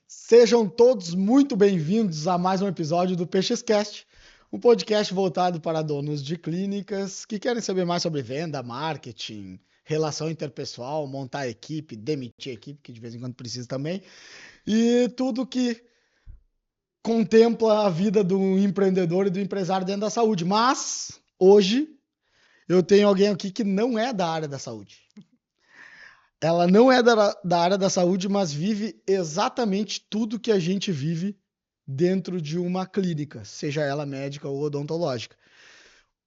Sejam todos muito bem-vindos a mais um episódio do PXcast, um podcast voltado para donos de clínicas que querem saber mais sobre venda, marketing, relação interpessoal, montar equipe, demitir equipe, que de vez em quando precisa também, e tudo que contempla a vida do empreendedor e do empresário dentro da saúde. Mas hoje eu tenho alguém aqui que não é da área da saúde. Ela não é da área da saúde, mas vive exatamente tudo que a gente vive dentro de uma clínica, seja ela médica ou odontológica.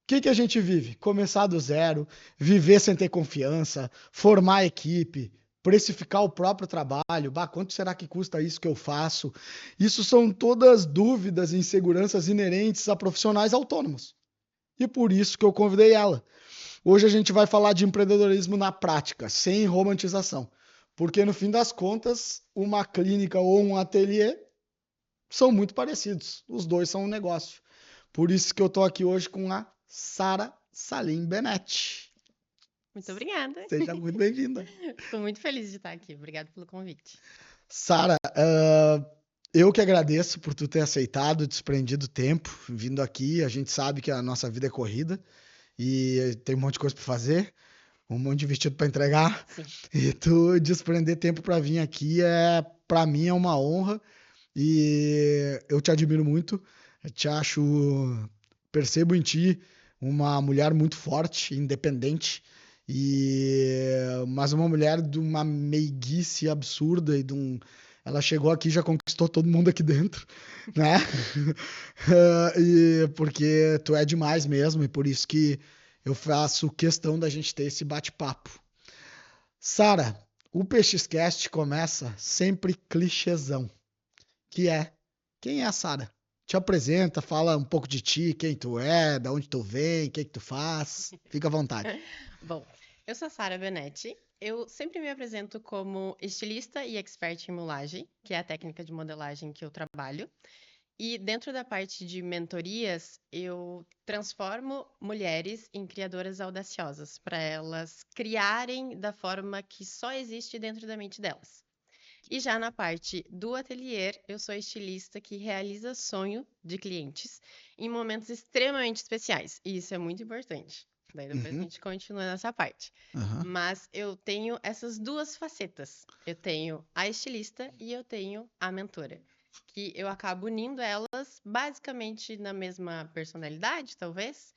O que a gente vive? Começar do zero, viver sem ter confiança, formar equipe, precificar o próprio trabalho. Bah, quanto será que custa isso que eu faço? Isso são todas dúvidas e inseguranças inerentes a profissionais autônomos. E por isso que eu convidei ela. Hoje a gente vai falar de empreendedorismo na prática, sem romantização. Porque no fim das contas, uma clínica ou um ateliê são muito parecidos. Os dois são um negócio. Por isso que eu estou aqui hoje com a Sara Salim Benetti. Muito obrigada. Seja muito bem-vinda. Estou muito feliz de estar aqui. Obrigada pelo convite. Sara, eu que agradeço por tu ter aceitado, desprendido tempo, vindo aqui. A gente sabe que a nossa vida é corrida e tem um monte de coisa para fazer, um monte de vestido para entregar. Sim. E tu desprender tempo para vir aqui para mim é uma honra e eu te admiro muito. Eu te percebo em ti uma mulher muito forte, independente, mas uma mulher de uma meiguice absurda ela chegou aqui e já conquistou todo mundo aqui dentro, né? Porque tu é demais mesmo, e por isso que eu faço questão da gente ter esse bate-papo. Sara, o PXcast começa sempre clichêzão, que é: quem é a Sara? Te apresenta, fala um pouco de ti, quem tu é, de onde tu vem, o que tu faz. Fica à vontade. Bom, eu sou a Sara Benetti. Eu sempre me apresento como estilista e expert em mulagem, que é a técnica de modelagem que eu trabalho. E dentro da parte de mentorias, eu transformo mulheres em criadoras audaciosas, para elas criarem da forma que só existe dentro da mente delas. E já na parte do ateliê, eu sou estilista que realiza sonho de clientes em momentos extremamente especiais. E isso é muito importante. Daí depois a gente continua nessa parte. Mas eu tenho essas duas facetas. Eu tenho a estilista e eu tenho a mentora. Que eu acabo unindo elas basicamente na mesma personalidade, talvez.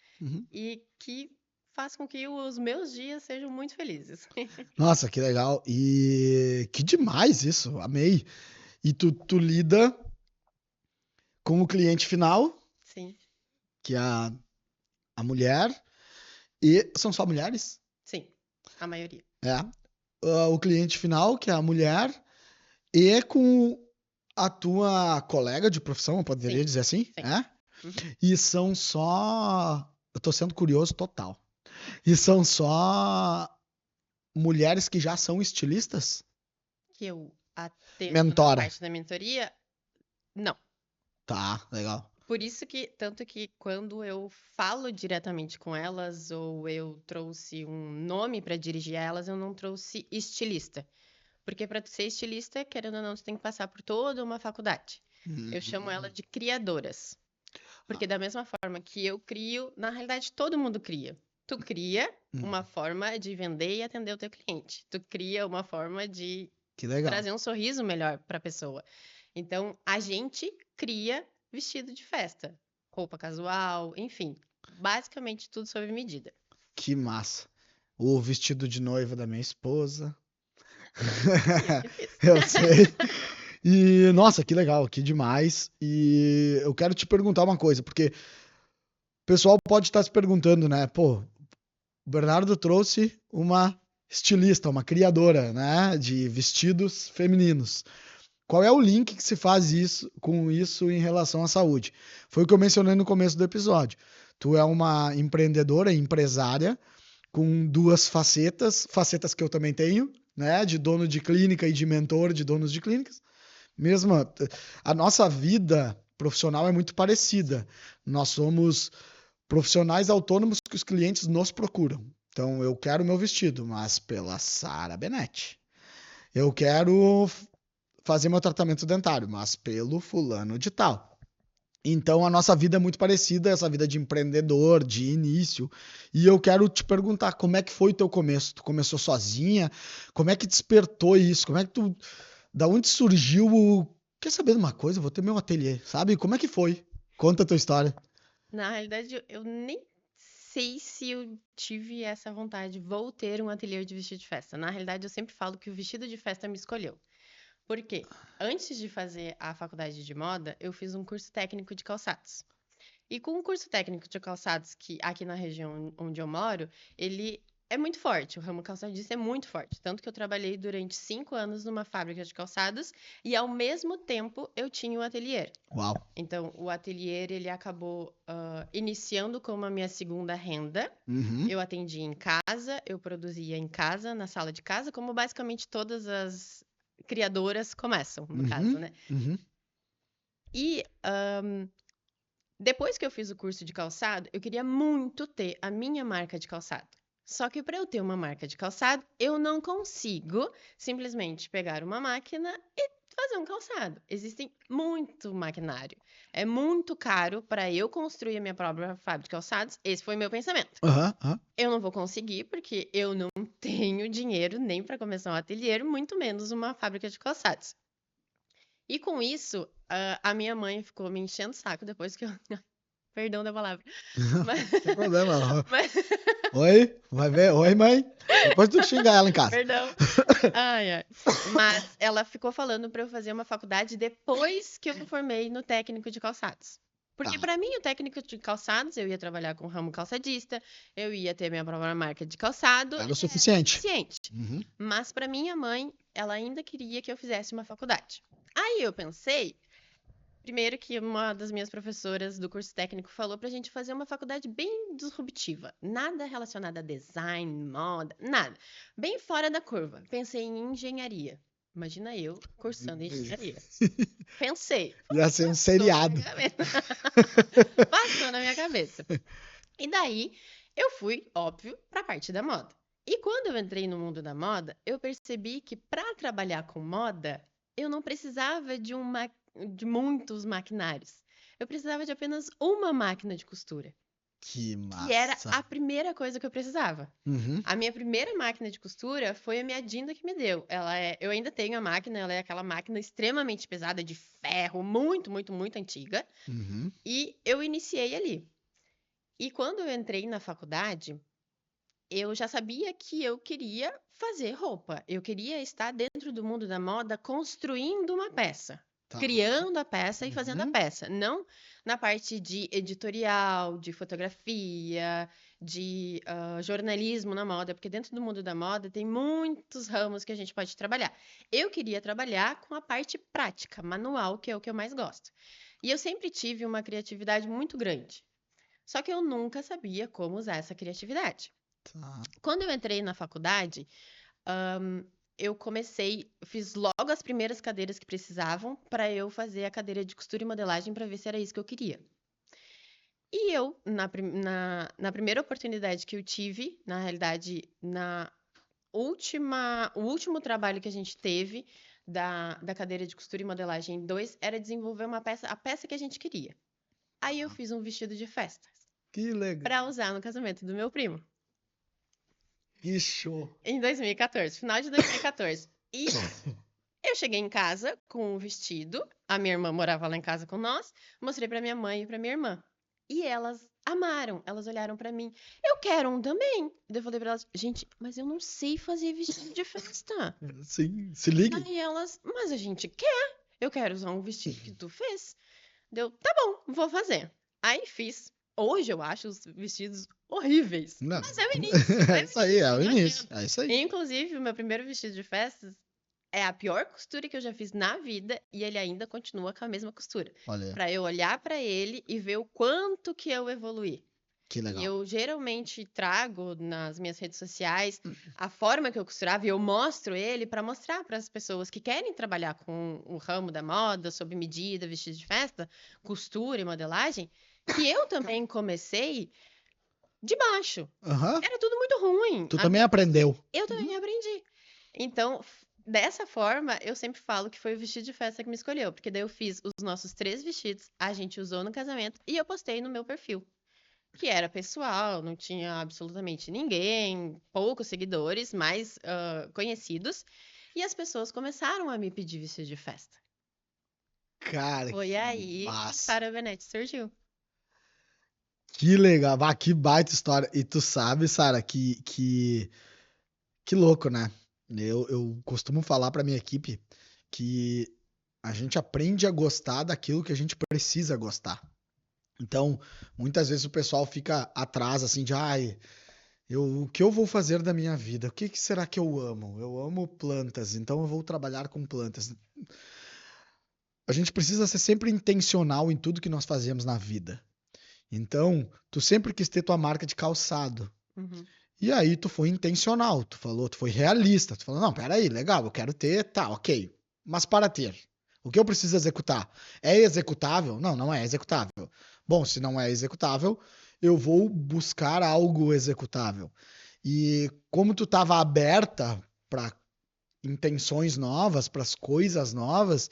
E que faz com que os meus dias sejam muito felizes. Nossa, que legal. E que demais isso, amei. E tu lida com o cliente final, Sim, que é a mulher, e são só mulheres? sim, a maioria. O cliente final, que é a mulher, e com a tua colega de profissão, eu poderia Sim, dizer assim? sim. É? Uhum. E são só... Eu tô sendo curioso total. E são só mulheres que já são estilistas? Que eu atendo Mentora. na parte da mentoria, não. Tá, legal. Por isso que, tanto que quando eu falo diretamente com elas, ou eu trouxe um nome para dirigir a elas, eu não trouxe estilista. Porque para ser estilista, querendo ou não, você tem que passar por toda uma faculdade. Eu chamo ela de criadoras. Porque da mesma forma que eu crio, na realidade todo mundo cria. Tu cria uma forma de vender e atender o teu cliente. Tu cria uma forma de Que legal. trazer um sorriso melhor para a pessoa. Então, a gente cria vestido de festa, roupa casual, enfim, basicamente tudo sob medida. Que massa. O vestido de noiva da minha esposa. Eu sei. E, nossa, que legal, que demais. E eu quero te perguntar uma coisa, porque o pessoal pode estar se perguntando, né? Pô, o Bernardo trouxe uma estilista, uma criadora, né? De vestidos femininos. Qual é o link que se faz com isso em relação à saúde? Foi o que eu mencionei no começo do episódio. Tu é uma empreendedora, empresária, com duas facetas que eu também tenho, né? De dono de clínica e de mentor de donos de clínicas. A nossa vida profissional é muito parecida. Nós somos profissionais autônomos que os clientes nos procuram. Então, eu quero o meu vestido, mas pela Sara Benetti. Eu quero fazer meu tratamento dentário, mas pelo fulano de tal. Então, a nossa vida é muito parecida, essa vida de empreendedor, de início. E eu quero te perguntar, como é que foi o teu começo? Tu começou sozinha? Como é que despertou isso? Como é que tu... Da onde surgiu o... Quer saber de uma coisa? Eu vou ter meu ateliê, sabe? Como é que foi? Conta a tua história. Na realidade, eu nem sei se eu tive essa vontade. Vou ter um ateliê de vestido de festa. Na realidade, eu sempre falo que o vestido de festa me escolheu. Por quê? Antes de fazer a faculdade de moda, eu fiz um curso técnico de calçados. E com o curso técnico de calçados, que aqui na região onde eu moro, ele é muito forte, o ramo calçadista é muito forte. Tanto que eu trabalhei durante 5 anos numa fábrica de calçados e, ao mesmo tempo, eu tinha um ateliê. Uau. Então, o ateliê, ele acabou iniciando como a minha segunda renda. Uhum, Eu atendia em casa, eu produzia em casa, na sala de casa, como basicamente todas as criadoras começam, no caso, uhum, né? uhum. E depois que eu fiz o curso de calçado, eu queria muito ter a minha marca de calçado. Só que para eu ter uma marca de calçado, eu não consigo simplesmente pegar uma máquina e fazer um calçado. Existem muito maquinário. É muito caro para eu construir a minha própria fábrica de calçados. Esse foi meu pensamento. Aham, aham. Eu não vou conseguir porque eu não tenho dinheiro nem para começar um ateliê, muito menos uma fábrica de calçados. E com isso, a minha mãe ficou me enchendo o saco depois que eu. Perdão da palavra. Mas, Não tem problema. mas- Oi, vai ver? Oi, mãe. Depois tu xinga ela em casa. Perdão. Ai, ai. Mas ela ficou falando para eu fazer uma faculdade depois que eu me formei no técnico de calçados. Porque Tá, para mim, o técnico de calçados, eu ia trabalhar com o ramo calçadista, eu ia ter minha própria marca de calçado, era o era suficiente. suficiente. Uhum. Mas para minha mãe, ela ainda queria que eu fizesse uma faculdade. Aí eu pensei, primeiro que uma das minhas professoras do curso técnico falou pra gente fazer uma faculdade bem disruptiva. Nada relacionado a design, moda, nada. Bem fora da curva. Pensei em engenharia. Imagina eu cursando engenharia. Pensei. Ia ser um Passou na seriado. minha cabeça. Passou na minha cabeça. E daí eu fui, óbvio, para a parte da moda. E quando eu entrei no mundo da moda, eu percebi que para trabalhar com moda, eu não precisava de muitos maquinários. Eu precisava de apenas uma máquina de costura, Que que era massa. a primeira coisa que eu precisava. Uhum, A minha primeira máquina de costura foi a minha Dinda que me deu. Eu ainda tenho a máquina, ela é aquela máquina extremamente pesada de ferro, muito, muito, muito antiga, uhum. e eu iniciei ali. E quando eu entrei na faculdade, eu já sabia que eu queria fazer roupa. Eu queria estar dentro do mundo da moda construindo uma peça, Tá. criando a peça e fazendo a Uhum. peça, não na parte de editorial, de fotografia, de jornalismo na moda, porque dentro do mundo da moda tem muitos ramos que a gente pode trabalhar. Eu queria trabalhar com a parte prática, manual, que é o que eu mais gosto. E eu sempre tive uma criatividade muito grande. Só que eu nunca sabia como usar essa criatividade. Tá. Quando eu entrei na faculdade, eu fiz logo as primeiras cadeiras que precisavam para eu fazer a cadeira de costura e modelagem para ver se era isso que eu queria. E eu, na primeira oportunidade que eu tive, na realidade, o último trabalho que a gente teve da cadeira de costura e modelagem 2 era desenvolver a peça que a gente queria. Aí eu fiz um vestido de festa Que legal. para usar no casamento do meu primo. Que show. Em 2014, final de 2014. E eu cheguei em casa com o vestido, a minha irmã morava lá em casa com nós, mostrei pra minha mãe e pra minha irmã. E elas amaram, elas olharam pra mim. Eu quero um também. Daí eu falei pra elas, gente, mas eu não sei fazer vestido de festa. Sim, se ligue. Aí elas, mas a gente quer. Eu quero usar um vestido que tu fez. Deu, tá bom, vou fazer. Aí fiz. Hoje eu acho os vestidos horríveis. Não. Mas é o início. É isso aí, é o início. nojento. É isso aí. Inclusive, o meu primeiro vestido de festas é a pior costura que eu já fiz na vida e ele ainda continua com a mesma costura. Olha, Pra eu olhar pra ele e ver o quanto que eu evoluí. que E legal. eu geralmente trago nas minhas redes sociais a forma que eu costurava e eu mostro ele para mostrar para as pessoas que querem trabalhar com o ramo da moda, sob medida, vestido de festa, costura e modelagem, que eu também comecei de baixo. Aham. Era tudo muito ruim. Tu também aprendeu. Eu também aprendi. Então, dessa forma, eu sempre falo que foi o vestido de festa que me escolheu, porque daí eu fiz os nossos 3 vestidos, a gente usou no casamento e eu postei no meu perfil, que era pessoal, não tinha absolutamente ninguém, poucos seguidores, mais conhecidos, e as pessoas começaram a me pedir vestido de festa. Cara, Foi que aí que massa. Sara Benetti surgiu. Que legal. Ah, que baita história. E tu sabe, Sara, que louco, né? Eu costumo falar pra minha equipe que a gente aprende a gostar daquilo que a gente precisa gostar. Então, muitas vezes o pessoal fica atrás, assim, de, ai, o que eu vou fazer da minha vida? O que será que eu amo? Eu amo plantas, então eu vou trabalhar com plantas. A gente precisa ser sempre intencional em tudo que nós fazemos na vida. Então, tu sempre quis ter tua marca de calçado. Uhum. E aí tu foi intencional, tu falou, tu foi realista, tu falou, não, peraí, legal, eu quero ter, tá, ok. Mas para ter, o que eu preciso executar? É executável? Não, não é executável. Bom, se não é executável, eu vou buscar algo executável. E como tu estava aberta para intenções novas, para as coisas novas,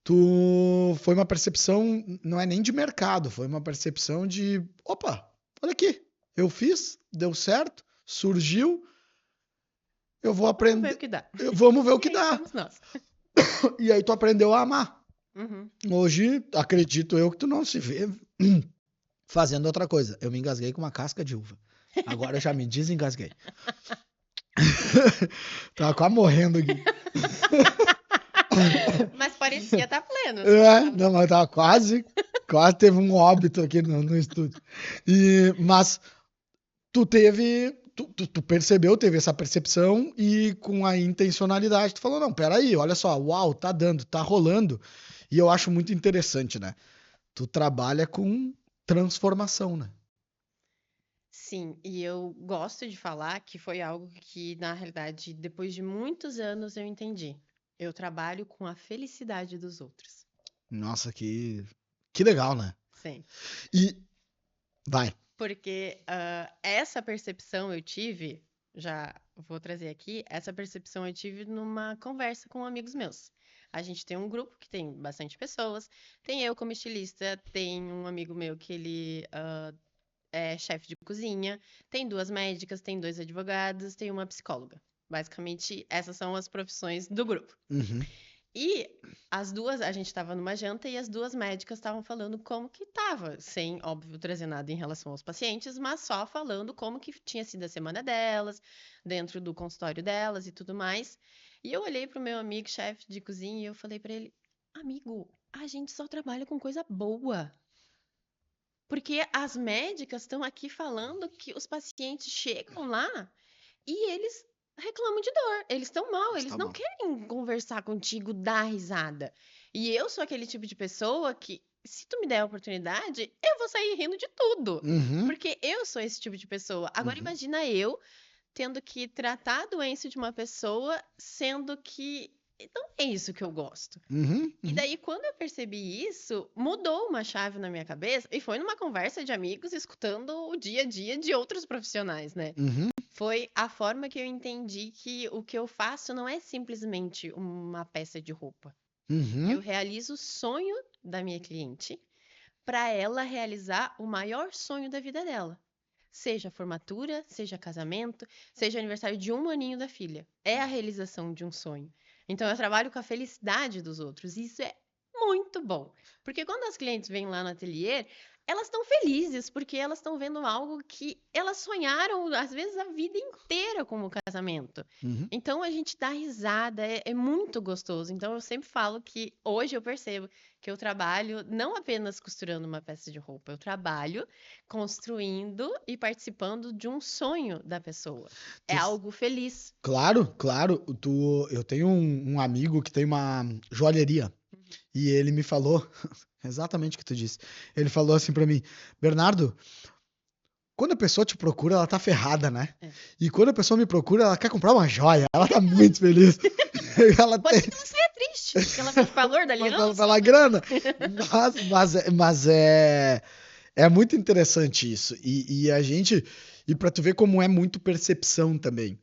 tu foi uma percepção, não é nem de mercado, foi uma percepção de, opa, olha aqui, eu fiz, deu certo, surgiu, eu vou Vamos ver aprender, o que dá. vamos ver o E que aí dá. fomos nós. E aí tu aprendeu a amar. Uhum. Hoje, acredito eu que tu não se vê fazendo outra coisa. Eu me engasguei com uma casca de uva. Agora eu já me desengasguei. Tava quase morrendo aqui. Mas parecia estar pleno. Não, mas tava quase teve um óbito aqui no estúdio. Mas tu percebeu, teve essa percepção e com a intencionalidade, tu falou, não, peraí, olha só, uau, tá dando, tá rolando. E eu acho muito interessante, né? Tu trabalha com transformação, né? Sim, e eu gosto de falar que foi algo que, na realidade, depois de muitos anos eu entendi. Eu trabalho com a felicidade dos outros. Nossa, que legal, né? Sim. E vai. Porque essa percepção eu tive, já vou trazer aqui, essa percepção eu tive numa conversa com amigos meus. A gente tem um grupo que tem bastante pessoas, tem eu como estilista, tem um amigo meu que ele é chefe de cozinha, tem 2 médicas, tem 2 advogados, tem uma psicóloga. Basicamente, essas são as profissões do grupo. Uhum. E as duas, a gente estava numa janta e as 2 médicas estavam falando como que estava, sem, óbvio, trazer nada em relação aos pacientes, mas só falando como que tinha sido a semana delas, dentro do consultório delas e tudo mais. E eu olhei pro meu amigo chefe de cozinha e eu falei para ele: "Amigo, a gente só trabalha com coisa boa. Porque as médicas estão aqui falando que os pacientes chegam lá e eles reclamam de dor. Eles estão mal, eles Está não mal. querem conversar contigo, dar risada. E eu sou aquele tipo de pessoa que, se tu me der a oportunidade, eu vou sair rindo de tudo. Uhum. Porque eu sou esse tipo de pessoa. Agora, Uhum. imagina eu tendo que tratar a doença de uma pessoa, sendo que não é isso que eu gosto. Uhum. E daí, quando eu percebi isso, mudou uma chave na minha cabeça e foi numa conversa de amigos, escutando o dia a dia de outros profissionais, né? Uhum. Foi a forma que eu entendi que o que eu faço não é simplesmente uma peça de roupa. Eu Uhum. realizo o sonho da minha cliente para ela realizar o maior sonho da vida dela. Seja formatura, seja casamento, seja aniversário de 1 aninho da filha. É a realização de um sonho. Então eu trabalho com a felicidade dos outros. E isso é muito bom. Porque quando as clientes vêm lá no ateliê, elas estão felizes porque elas estão vendo algo que elas sonharam, às vezes, a vida inteira como casamento. Uhum. Então a gente dá risada, é muito gostoso. Então eu sempre falo que hoje eu percebo que eu trabalho não apenas costurando uma peça de roupa, eu trabalho construindo e participando de um sonho da pessoa. É Tu- algo feliz. Claro, claro. Eu tenho um amigo que tem uma joalheria e ele me falou exatamente o que tu disse. Ele falou assim pra mim, Bernardo, quando a pessoa te procura, ela tá ferrada, né? É. E quando a pessoa me procura, ela quer comprar uma joia. Ela tá muito feliz. Ela Pode tem ser que ela saia triste, porque ela vê o valor da aliança. pela grana. Mas É muito interessante isso. E a gente. E para tu ver como é muito percepção também.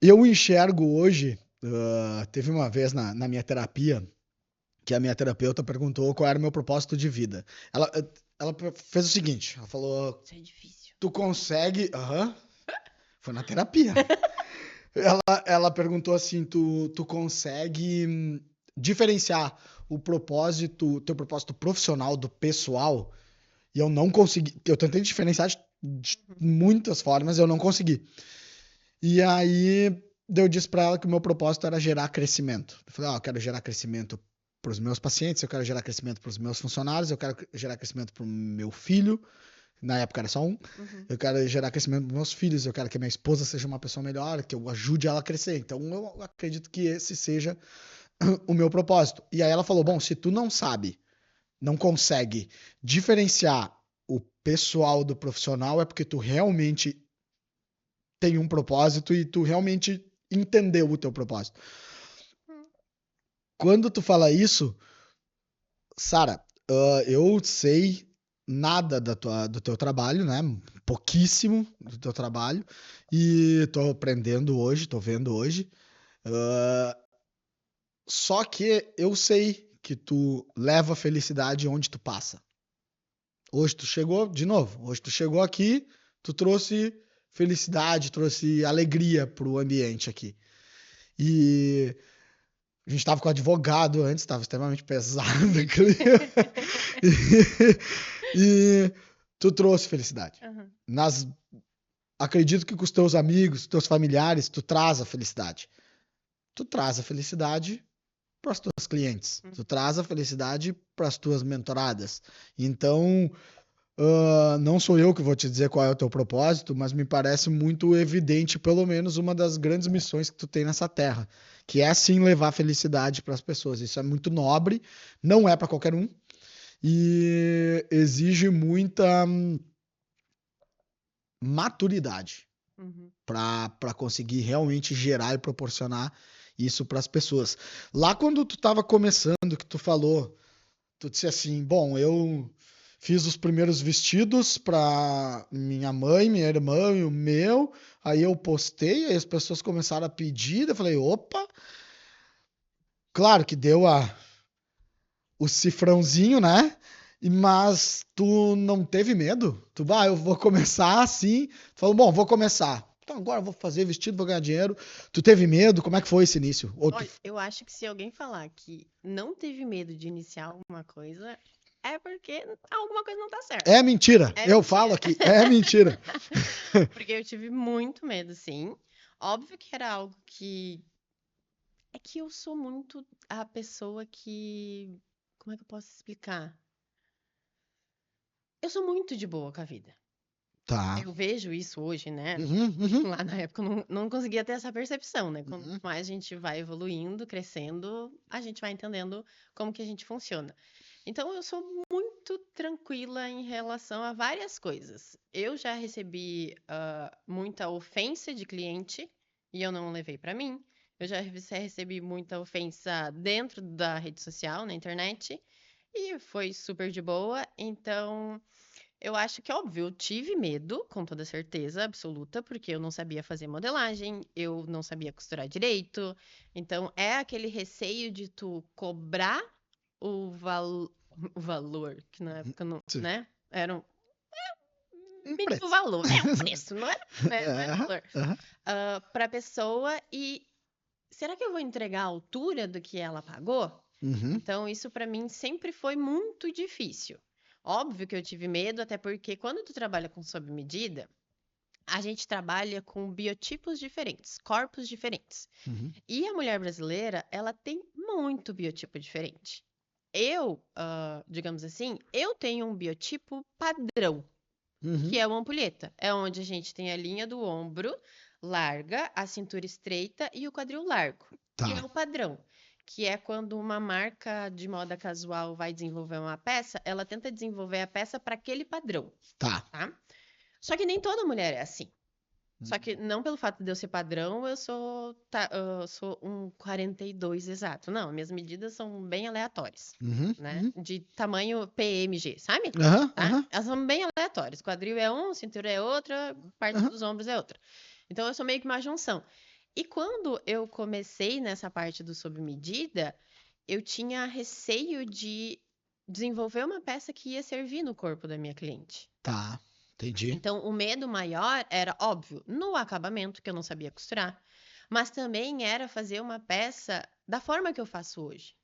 Eu enxergo hoje. Teve uma vez na minha terapia que a minha terapeuta perguntou qual era o meu propósito de vida. Ela, ela fez o seguinte: ela falou, Isso é difícil. tu consegue. Aham, foi na terapia. Ela perguntou assim: tu consegue diferenciar o propósito, teu propósito profissional do pessoal? E eu não consegui. Eu tentei diferenciar de Uhum. muitas formas, eu não consegui. E aí eu disse pra ela que o meu propósito era gerar crescimento. Eu falei, eu quero gerar crescimento para os meus pacientes, eu quero gerar crescimento para os meus funcionários, eu quero gerar crescimento para o meu filho. Na época era só um. Uhum. Eu quero gerar crescimento para meus filhos, eu quero que a minha esposa seja uma pessoa melhor, que eu ajude ela a crescer. Então eu acredito que esse seja o meu propósito. E aí ela falou: bom, se tu não sabe, não consegue diferenciar o pessoal do profissional, é porque tu realmente tem um propósito e tu realmente entendeu o teu propósito. Hum. Quando tu fala isso, Sara, eu sei nada do teu trabalho, né? Pouquíssimo do teu trabalho. E tô aprendendo hoje, tô vendo hoje. Ah, só que eu sei que tu leva felicidade onde tu passa. Hoje tu chegou, de novo, hoje tu chegou aqui, tu trouxe felicidade, trouxe alegria pro ambiente aqui. E a gente tava com o advogado antes, tava extremamente pesado. E tu trouxe felicidade. Uhum. Nas, acredito que com os teus amigos, teus familiares, tu traz a felicidade. Tu traz a felicidade para as tuas clientes. Uhum. Tu traz a felicidade para as tuas mentoradas. Então, não sou eu que vou te dizer qual é o teu propósito, mas me parece muito evidente, pelo menos, uma das grandes missões que tu tem nessa terra, que é sim levar felicidade para as pessoas. Isso é muito nobre, não é para qualquer um e exige muita maturidade Uhum. para conseguir realmente gerar e proporcionar isso para as pessoas. Lá quando tu estava começando, que tu falou, tu disse assim, bom, eu fiz os primeiros vestidos para minha mãe, minha irmã e o meu, aí eu postei, aí as pessoas começaram a pedir, eu falei, opa, claro que deu o cifrãozinho, né? Mas tu não teve medo? Tu, eu vou começar assim. Tu falou, bom, vou começar. Então agora eu vou fazer vestido, vou ganhar dinheiro. Tu teve medo? Como é que foi esse início? Ou tu... Olha, eu acho que se alguém falar que não teve medo de iniciar alguma coisa, é porque alguma coisa não tá certa. É mentira. É Eu falo mentira. aqui, é mentira. Porque eu tive muito medo, sim. Óbvio que era algo que. É que eu sou muito a pessoa que. Como é que eu posso explicar? Eu sou muito de boa com a vida. Tá. Eu vejo isso hoje, né? Uhum, uhum, Lá na época eu não conseguia ter essa percepção, né? Quanto uhum. mais a gente vai evoluindo, crescendo, a gente vai entendendo como que a gente funciona. Então eu sou muito tranquila em relação a várias coisas. Eu já recebi muita ofensa de cliente e eu não levei pra mim. Eu já recebi muita ofensa dentro da rede social, na internet, e foi super de boa. Então eu acho que, óbvio, eu tive medo, com toda certeza absoluta, porque eu não sabia fazer modelagem, eu não sabia costurar direito. Então, é aquele receio de tu cobrar o valor, que na época não, Sim. né? Era um Um mínimo preço. valor, é um preço, não era, né? Não era Aham, valor. aham. Para a pessoa e será que eu vou entregar a altura do que ela pagou? Uhum. Então, isso para mim sempre foi muito difícil. Óbvio que eu tive medo, até porque quando tu trabalha com sob medida, a gente trabalha com biotipos diferentes, corpos diferentes. Uhum. E a mulher brasileira, ela tem muito biotipo diferente. Eu, digamos assim, eu tenho um biotipo padrão, que Uhum. é uma ampulheta. É onde a gente tem a linha do ombro larga, a cintura estreita e o quadril largo, que é Tá, o padrão. Que é quando uma marca de moda casual vai desenvolver uma peça, ela tenta desenvolver a peça para aquele padrão, tá. tá? Só que nem toda mulher é assim. Só que não pelo fato de eu ser padrão, eu sou um 42 exato. Não, minhas medidas são bem aleatórias, Uhum, né? uhum. De tamanho PMG, sabe? Aham, Tá? aham, Elas são bem aleatórias. Quadril é um, cintura é outra, parte aham. dos ombros é outra. Então eu sou meio que uma junção. E quando eu comecei nessa parte do sob medida, eu tinha receio de desenvolver uma peça que ia servir no corpo da minha cliente. Tá, entendi. Então, o medo maior era, óbvio, no acabamento, que eu não sabia costurar, mas também era fazer uma peça da forma que eu faço hoje,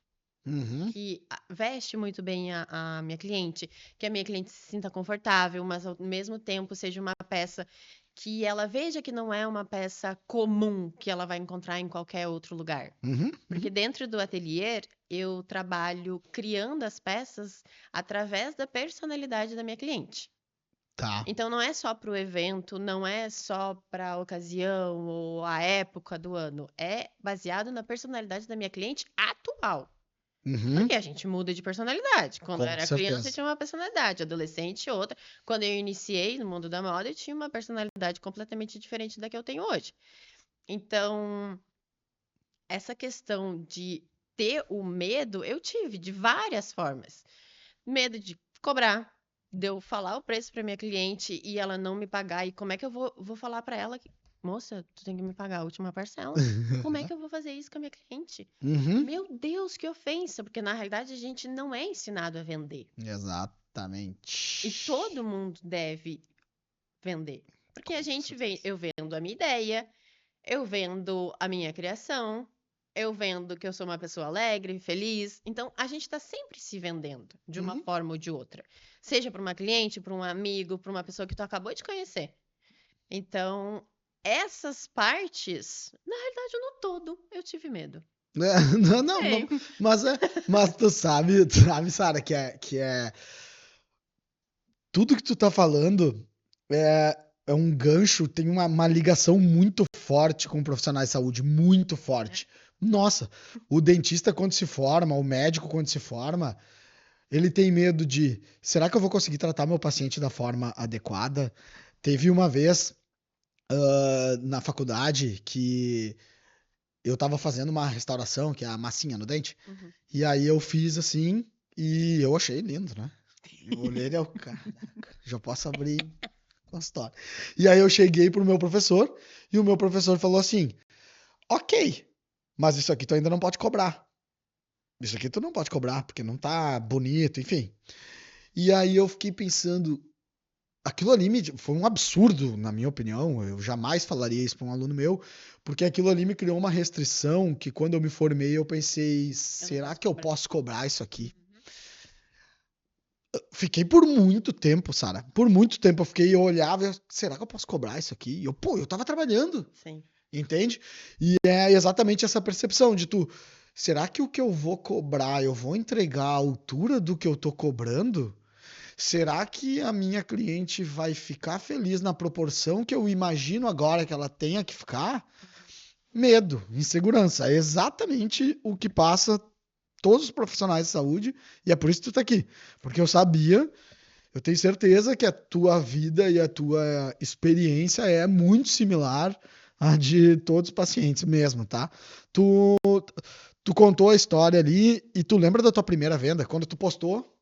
Uhum, que veste muito bem a minha cliente, que a minha cliente se sinta confortável, mas ao mesmo tempo seja uma peça que ela veja que não é uma peça comum que ela vai encontrar em qualquer outro lugar. uhum, Porque uhum. dentro do ateliê eu trabalho criando as peças através da personalidade da minha cliente. Tá. Então não é só para o evento, não é só para a ocasião ou a época do ano, é baseado na personalidade da minha cliente atual. Uhum, Porque a gente muda de personalidade. Quando eu com era criança, eu certeza. tinha uma personalidade, adolescente, outra. Quando eu iniciei no mundo da moda, eu tinha uma personalidade completamente diferente da que eu tenho hoje. Então, essa questão de ter o medo, eu tive de várias formas. Medo de cobrar, de eu falar o preço para minha cliente e ela não me pagar. E como é que eu vou falar para ela que, moça, tu tem que me pagar a última parcela? Como é que eu vou fazer isso com a minha cliente? Uhum. Meu Deus, que ofensa! Porque na realidade a gente não é ensinado a vender. E Exatamente. todo mundo deve vender. Porque a Com gente vem, certeza. eu vendo a minha ideia, eu vendo a minha criação, eu vendo que eu sou uma pessoa alegre, feliz. Então, a gente está sempre se vendendo, de uma Uhum. forma ou de outra. Seja para uma cliente, para um amigo, para uma pessoa que tu acabou de conhecer. Então, essas partes, na realidade, no todo, eu tive medo. Não, não, Ei, não. Mas tu sabe, Sara, que é tudo que tu tá falando é um gancho, tem uma ligação muito forte com profissionais de saúde, muito forte. Nossa, o dentista quando se forma, o médico quando se forma, ele tem medo de, será que eu vou conseguir tratar meu paciente da forma adequada? Teve uma vez na faculdade que eu tava fazendo uma restauração, que é a massinha no dente, uhum. e aí eu fiz assim, e eu achei lindo, né? Eu olhei e eu, caraca, já posso abrir consultório. E aí eu cheguei pro meu professor, e o meu professor falou assim, ok, mas isso aqui tu ainda não pode cobrar. Isso aqui tu não pode cobrar, porque não tá bonito, enfim. E aí eu fiquei pensando, aquilo ali foi um absurdo, na minha opinião. Eu jamais falaria isso para um aluno meu, porque aquilo ali me criou uma restrição que quando eu me formei eu pensei, Eu não será posso que eu cobrar. posso cobrar isso aqui? Uhum. Fiquei por muito tempo, Sara. Por muito tempo eu fiquei, eu olhava, será que eu posso cobrar isso aqui? E eu tava trabalhando, Sim. entende? E é exatamente essa percepção de tu, será que o que eu vou cobrar, eu vou entregar à altura do que eu tô cobrando? Será que a minha cliente vai ficar feliz na proporção que eu imagino agora que ela tenha que ficar? Uhum. Medo, insegurança. É exatamente o que passa todos os profissionais de saúde e é por isso que tu tá aqui. Porque eu sabia, eu tenho certeza que a tua vida e a tua experiência é muito similar à de todos os pacientes mesmo, tá? Tu, tu contou a história ali e tu lembra da tua primeira venda? Quando tu postou,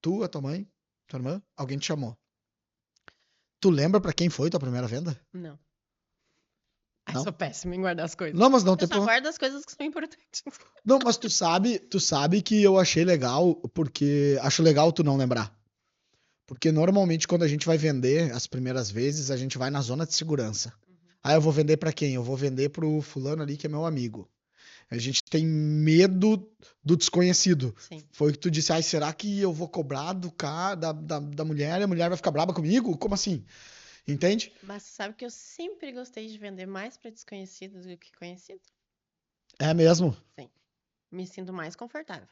tu, a tua mãe, tua irmã, alguém te chamou. Tu lembra pra quem foi tua primeira venda? Não. Ai, Não? sou péssima em guardar as coisas. Não, mas não Eu tem só problema. guardo as coisas que são importantes. Não, mas tu sabe que eu achei legal, porque acho legal tu não lembrar. Porque normalmente quando a gente vai vender as primeiras vezes, a gente vai na zona de segurança. Uhum. Ah, eu vou vender pra quem? Eu vou vender pro fulano ali que é meu amigo. A gente tem medo do desconhecido. Sim. Foi o que tu disse, ai, será que eu vou cobrar do cara, da mulher e a mulher vai ficar braba comigo? Como assim? Entende? Mas sabe que eu sempre gostei de vender mais para desconhecidos do que conhecidos? É mesmo? Sim. Me sinto mais confortável.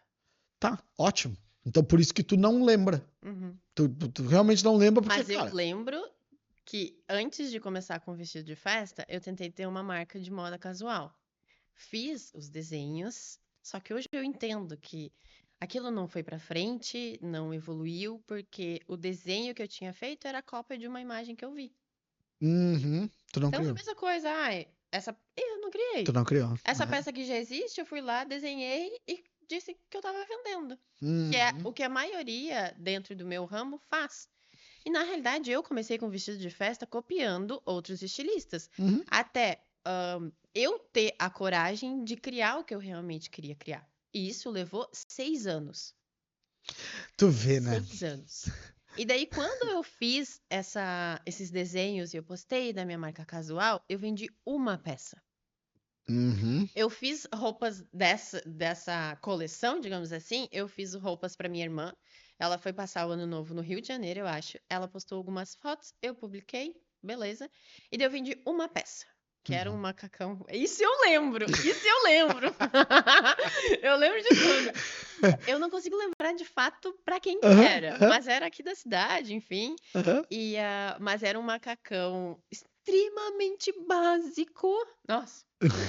Tá, ótimo. Então por isso que tu não lembra. Uhum. Tu realmente não lembra porque, Mas eu cara. lembro que antes de começar com vestido de festa, eu tentei ter uma marca de moda casual. Fiz os desenhos, só que hoje eu entendo que aquilo não foi para frente, não evoluiu, porque o desenho que eu tinha feito era cópia de uma imagem que eu vi. Uhum. Tu não Então, a criou. mesma coisa, eu não Tu criei. não criou. Essa peça que já existe, eu fui lá, desenhei e disse que eu tava vendendo. Que é Uhum. o que a maioria dentro do meu ramo faz. E na realidade, eu comecei com vestido de festa copiando outros estilistas. Uhum. Até eu ter a coragem de criar o que eu realmente queria criar. E isso levou 6 anos. Tu vê, né? 6 anos. E daí, quando eu fiz esses desenhos e eu postei da minha marca casual, eu vendi uma peça. Uhum. Eu fiz roupas dessa coleção, digamos assim. Eu fiz roupas para minha irmã. Ela foi passar o ano novo no Rio de Janeiro, eu acho. Ela postou algumas fotos, eu publiquei, beleza. E daí eu vendi uma peça, que era um Uhum. macacão. Isso eu lembro! Isso eu lembro! Eu lembro de tudo. Eu não consigo lembrar de fato para quem que Aham, era, aham, mas era aqui da cidade, enfim. aham, Mas era um macacão extremamente básico. Nossa,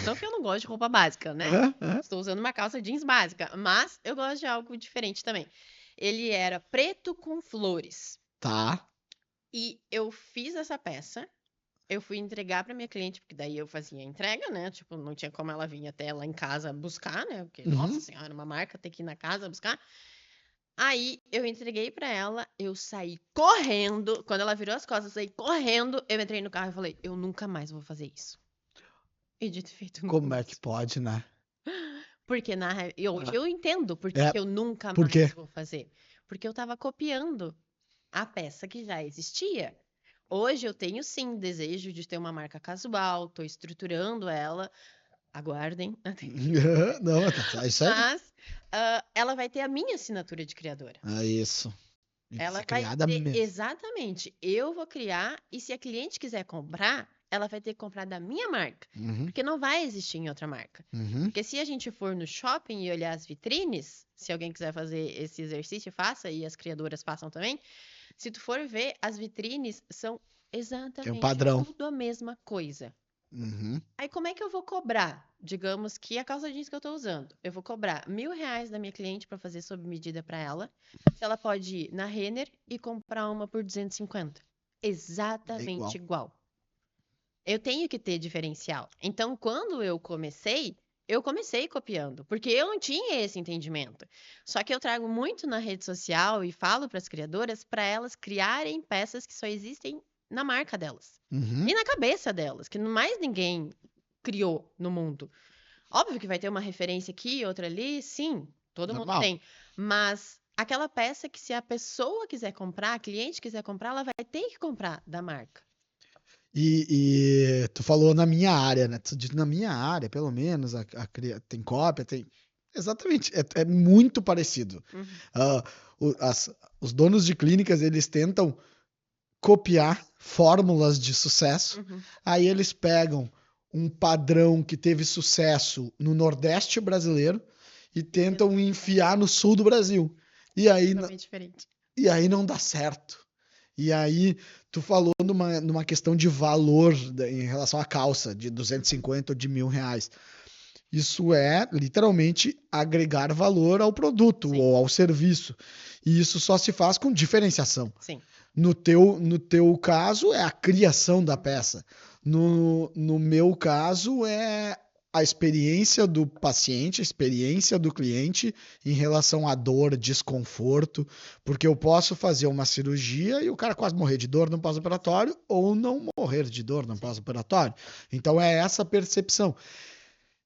não que eu não gosto de roupa básica, né? aham, aham. Estou usando uma calça jeans básica, mas eu gosto de algo diferente também. Ele era preto com flores. Tá. E eu fiz essa peça. Eu fui entregar para minha cliente, porque daí eu fazia a entrega, né? Tipo, não tinha como ela vir até lá em casa buscar, né? Porque, nossa Uhum. senhora, uma marca ter que ir na casa buscar. Aí eu entreguei pra ela, eu saí correndo. Quando ela virou as costas, eu saí correndo. Eu entrei no carro e falei: eu nunca mais vou fazer isso. E dito e feito, eu nunca Como é que mais fiz. pode, né? Porque hoje Ah, eu entendo por que é, que eu nunca por quê? mais vou fazer. Porque eu tava copiando a peça que já existia. Hoje eu tenho sim desejo de ter uma marca casual, tô estruturando ela. Aguardem. Não, é isso aí. Mas ela vai ter a minha assinatura de criadora. É isso. E vai Ela ser vai criada ter mesmo. exatamente. Eu vou criar e se a cliente quiser comprar, ela vai ter que comprar da minha marca, Uhum, porque não vai existir em outra marca. uhum. Porque se a gente for no shopping e olhar as vitrines, se alguém quiser fazer esse exercício, faça e as criadoras façam também. Se tu for ver, as vitrines são Tem um exatamente padrão. tudo a mesma coisa. Uhum, Aí como é que eu vou cobrar? Digamos que a calça jeans que eu estou usando, eu vou cobrar R$ 1.000 da minha cliente para fazer sob medida para ela. Se ela pode ir na Renner e comprar uma por 250. é Exatamente igual. igual. Eu tenho que ter diferencial. Então, quando eu comecei copiando, porque eu não tinha esse entendimento. Só que eu trago muito na rede social e falo para as criadoras para elas criarem peças que só existem na marca delas. Uhum, E na cabeça delas, que mais ninguém criou no mundo. Óbvio que vai ter uma referência aqui, outra ali, sim, todo mundo normal. tem. Mas aquela peça que se a pessoa quiser comprar, a cliente quiser comprar, ela vai ter que comprar da marca. E tu falou na minha área, né? Tu disse na minha área, pelo menos, tem cópia, tem. Exatamente, é muito parecido. Uhum, Ah, os donos de clínicas, eles tentam copiar fórmulas de sucesso, uhum. aí eles pegam um padrão que teve sucesso no Nordeste brasileiro e tentam enfiar no Sul do Brasil. E aí, Totalmente diferente. e aí não dá certo. E aí, tu falou numa questão de valor em relação à calça, de 250 ou de R$ 1.000. Isso é literalmente agregar valor ao produto Sim, ou ao serviço. E isso só se faz com diferenciação. sim. No teu caso, é a criação da Uhum. peça. No meu caso, é a experiência do paciente, a experiência do cliente em relação à dor, desconforto, porque eu posso fazer uma cirurgia e o cara quase morrer de dor no pós-operatório ou não morrer de dor no Sim. pós-operatório. Então é essa percepção.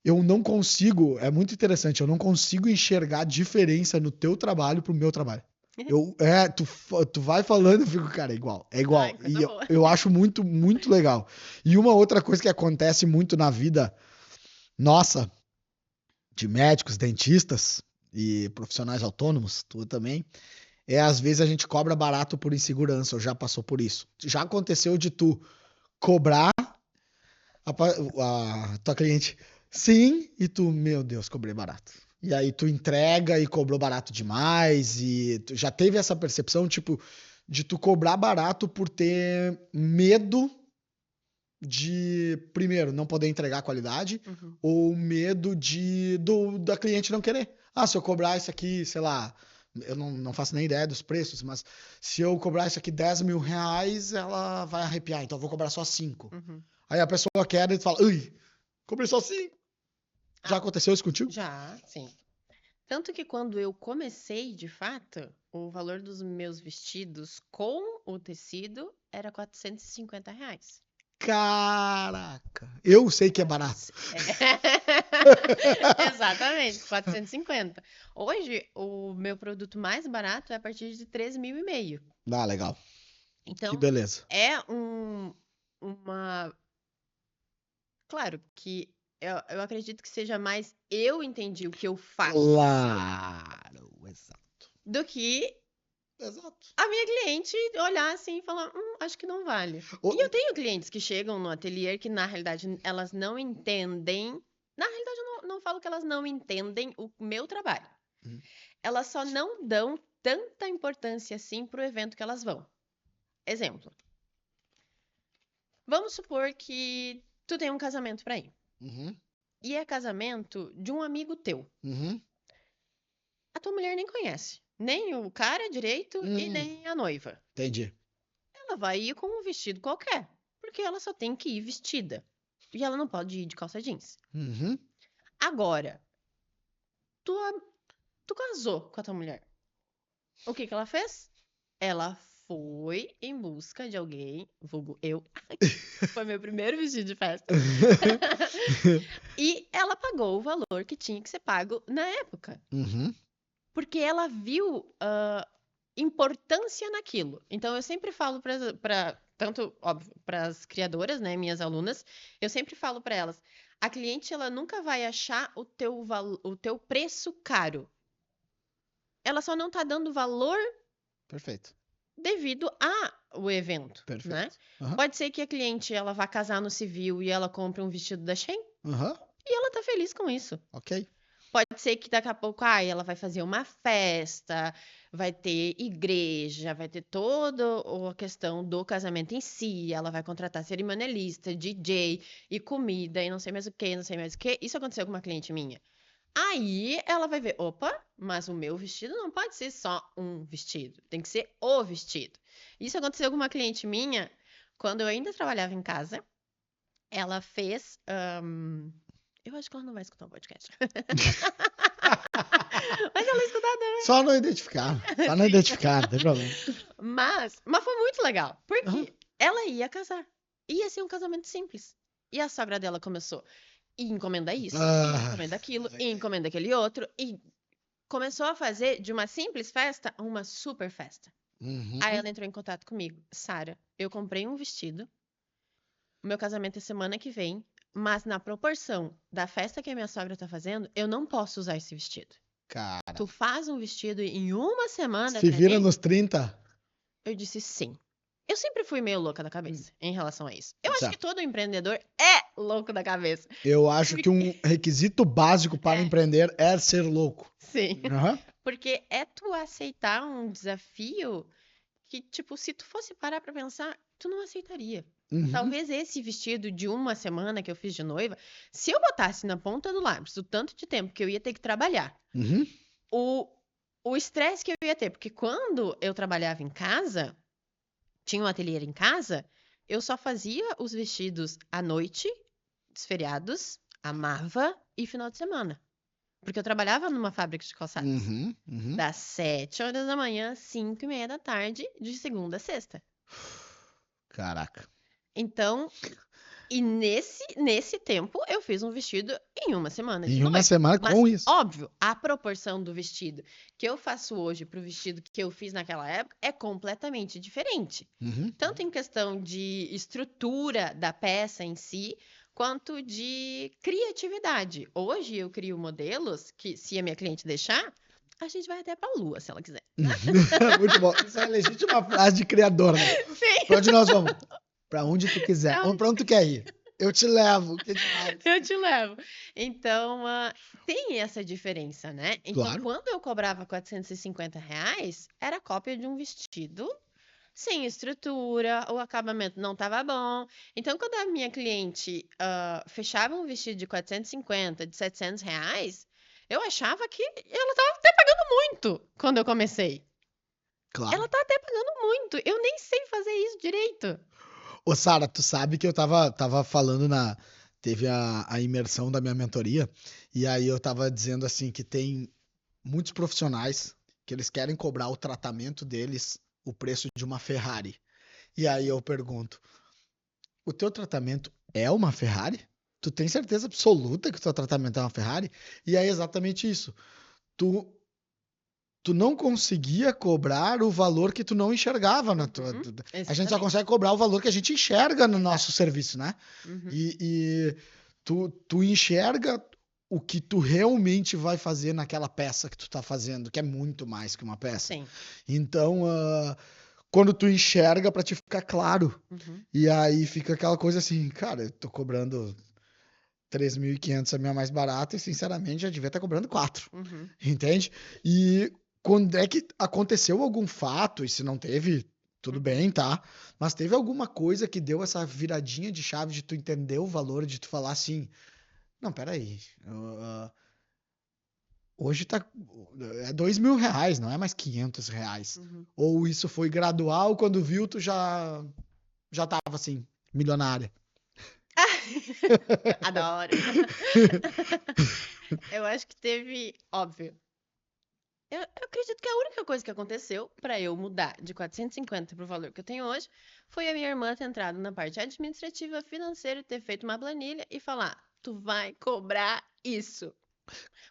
Eu não consigo, é muito interessante, eu não consigo enxergar diferença no teu trabalho pro meu trabalho. Tu vai falando, eu fico, cara, é igual, é Ai, igual. E coisa eu, boa. eu acho muito, muito legal. E uma outra coisa que acontece muito na vida nossa, de médicos, dentistas e profissionais autônomos, tu também, é às vezes a gente cobra barato por insegurança, ou já passou por isso. Já aconteceu de tu cobrar a tua cliente, sim, e tu, meu Deus, cobrei barato. E aí tu entrega e cobrou barato demais, e tu já teve essa percepção, tipo, de tu cobrar barato por ter medo de, primeiro, não poder entregar a qualidade, Uhum. ou medo da cliente não querer. Ah, se eu cobrar isso aqui, sei lá, eu não faço nem ideia dos preços, mas se eu cobrar isso aqui 10 mil reais, ela vai arrepiar, então eu vou cobrar só 5. Uhum. Aí a pessoa quer e fala, ui, cobrei só 5. Já aconteceu isso contigo? Já, sim. Tanto que quando eu comecei, de fato, o valor dos meus vestidos com o tecido era R$ 450. Caraca, eu sei que é barato. Exatamente, 450. Hoje, o meu produto mais barato é a partir de 3.500. Ah, legal. Que Então, beleza. é uma... Claro que eu acredito que seja mais eu entendi o que eu faço Claro, exato. do que Exato. a minha cliente olhar assim e falar, acho que não vale. E eu tenho clientes que chegam no ateliê que, na realidade, elas não entendem. Na realidade, eu não falo que elas não entendem o meu trabalho. Uhum. Elas só não dão tanta importância assim pro evento que elas vão. Exemplo. Vamos supor que tu tem um casamento pra ir. Uhum. E é casamento de um amigo teu. Uhum. A tua mulher nem conhece. Nem o cara direito e nem a noiva. Entendi. Ela vai ir com um vestido qualquer. Porque ela só tem que ir vestida. E ela não pode ir de calça jeans. Uhum. Agora, tu casou com a tua mulher. O que ela fez? Ela foi em busca de alguém, vulgo eu. Foi meu primeiro vestido de festa. E ela pagou o valor que tinha que ser pago na época. Uhum. Porque ela viu importância naquilo. Então, eu sempre falo para tanto, óbvio, para as criadoras, né, minhas alunas, eu sempre falo para elas, a cliente, ela nunca vai achar o teu preço caro. Ela só não tá dando valor Perfeito. devido ao evento, Perfeito. né? Uhum. Pode ser que a cliente, ela vá casar no civil e ela compre um vestido da Shein Uhum. e ela tá feliz com isso. Ok. Pode ser que daqui a pouco, ela vai fazer uma festa, vai ter igreja, vai ter toda a questão do casamento em si, ela vai contratar cerimonialista, DJ e comida e não sei mais o que, não sei mais o que. Isso aconteceu com uma cliente minha. Aí ela vai ver, opa, mas o meu vestido não pode ser só um vestido, tem que ser o vestido. Isso aconteceu com uma cliente minha quando eu ainda trabalhava em casa. Ela fez. Eu acho que ela não vai escutar o podcast. Mas ela escutar também. Só não identificar. Só não identificar, não tem problema. Mas foi muito legal. Porque Uhum. ela ia casar. Ia ser um casamento simples. E a sogra dela começou. E encomenda isso, e encomenda aquilo, e encomenda aquele outro. E começou a fazer de uma simples festa uma super festa. Uhum. Aí ela entrou em contato comigo. Sara, eu comprei um vestido. O meu casamento é semana que vem. Mas na proporção da festa que a minha sogra tá fazendo, eu não posso usar esse vestido. Cara. Tu faz um vestido em uma semana Se pra vira mim? nos 30. Eu disse sim. Eu sempre fui meio louca da cabeça em relação a isso. Eu acho Certo. que todo empreendedor é louco da cabeça. Eu acho que um requisito básico para empreender é ser louco. Sim. Uhum. Porque é tu aceitar um desafio que, tipo, se tu fosse parar pra pensar, tu não aceitaria. Uhum. Talvez esse vestido de uma semana que eu fiz de noiva, se eu botasse na ponta do lápis o tanto de tempo que eu ia ter que trabalhar, Uhum. o estresse que eu ia ter, porque quando eu trabalhava em casa, tinha um ateliê em casa, eu só fazia os vestidos à noite, os feriados, amava e final de semana. Porque eu trabalhava numa fábrica de calçados. Uhum. Uhum. Das 7h da manhã, 5h30 da tarde, de segunda a sexta. Caraca. Então, e nesse tempo, eu fiz um vestido em uma semana de Em uma noiva. semana Mas, com isso. óbvio, a proporção do vestido que eu faço hoje pro vestido que eu fiz naquela época é completamente diferente. Uhum. Tanto em questão de estrutura da peça em si, quanto de criatividade. Hoje eu crio modelos que, se a minha cliente deixar, a gente vai até pra lua, se ela quiser. Muito bom. Isso é a legítima frase de criador, né? Sim. Pra onde nós vamos? Pra onde tu quiser. Pra onde tu quer ir? Eu te levo. Que demais. Eu te levo. Então, tem essa diferença, né? Então, Claro. quando eu cobrava R$ 450, era cópia de um vestido sem estrutura, o acabamento não estava bom. Então, quando a minha cliente fechava um vestido de 450, de R$ 700, Eu achava que ela tava até pagando muito quando eu comecei. Claro. Ela tá até pagando muito. Eu nem sei fazer isso direito. Ô, Sara, tu sabe que eu tava falando na. Teve a imersão da minha mentoria, e aí eu tava dizendo assim que tem muitos profissionais que eles querem cobrar o tratamento deles o preço de uma Ferrari. E aí eu pergunto: o teu tratamento é uma Ferrari? Tu tem certeza absoluta que o teu tratamento é uma Ferrari? E aí é exatamente isso. Tu, tu não conseguia cobrar o valor que tu não enxergava na tua. Uhum, A gente só exatamente. consegue cobrar o valor que a gente enxerga no nosso Exato. serviço, né? Uhum, E tu enxerga o que tu realmente vai fazer naquela peça que tu tá fazendo, que é muito mais que uma peça. sim. Então, quando tu enxerga pra te ficar claro. Uhum, E aí fica aquela coisa assim, cara, eu tô cobrando 3.500 a minha mais barata e sinceramente já devia estar cobrando 4, uhum. entende? E quando é que aconteceu algum fato, e se não teve, tudo Uhum. bem, tá? Mas teve alguma coisa que deu essa viradinha de chave de tu entender o valor, de tu falar assim, não, peraí, hoje tá, é R$ 2.000, não é mais R$ 500. Uhum. Ou isso foi gradual, quando viu, tu já tava assim, milionária. Adoro. Eu acho que teve, óbvio. Eu acredito que a única coisa que aconteceu pra eu mudar de 450 pro valor que eu tenho hoje foi a minha irmã ter entrado na parte administrativa, financeira, ter feito uma planilha e falar: tu vai cobrar isso.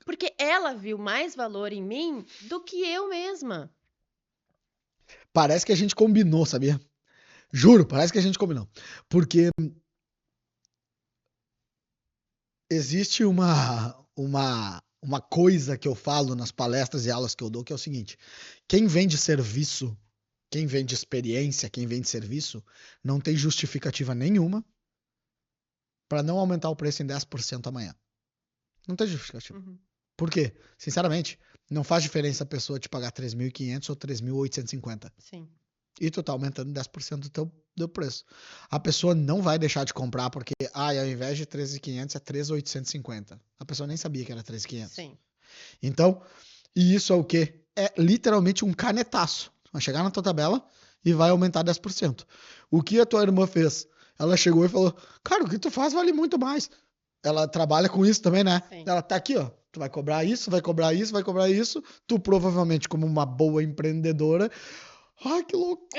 Porque ela viu mais valor em mim do que eu mesma. Parece que a gente combinou, sabia? Juro, parece que a gente combinou. Porque existe uma coisa que eu falo nas palestras e aulas que eu dou, que é o seguinte: quem vende serviço, quem vende experiência, quem vende serviço, não tem justificativa nenhuma para não aumentar o preço em 10% amanhã. Não tem justificativa. Uhum. Por quê? Sinceramente, não faz diferença a pessoa te pagar 3.500 ou 3.850. Sim. E tu tá aumentando 10% do preço. A pessoa não vai deixar de comprar porque, ao invés de 13.500 é 13.850. A pessoa nem sabia que era 13.500. Sim. Então, e isso é o quê? É literalmente um canetaço. Vai chegar na tua tabela e vai aumentar 10%. O que a tua irmã fez? Ela chegou e falou, cara, o que tu faz vale muito mais. Ela trabalha com isso também, né? Sim. Ela tá aqui, ó. Tu vai cobrar isso, vai cobrar isso, vai cobrar isso. Tu provavelmente, como uma boa empreendedora, ai, que loucura!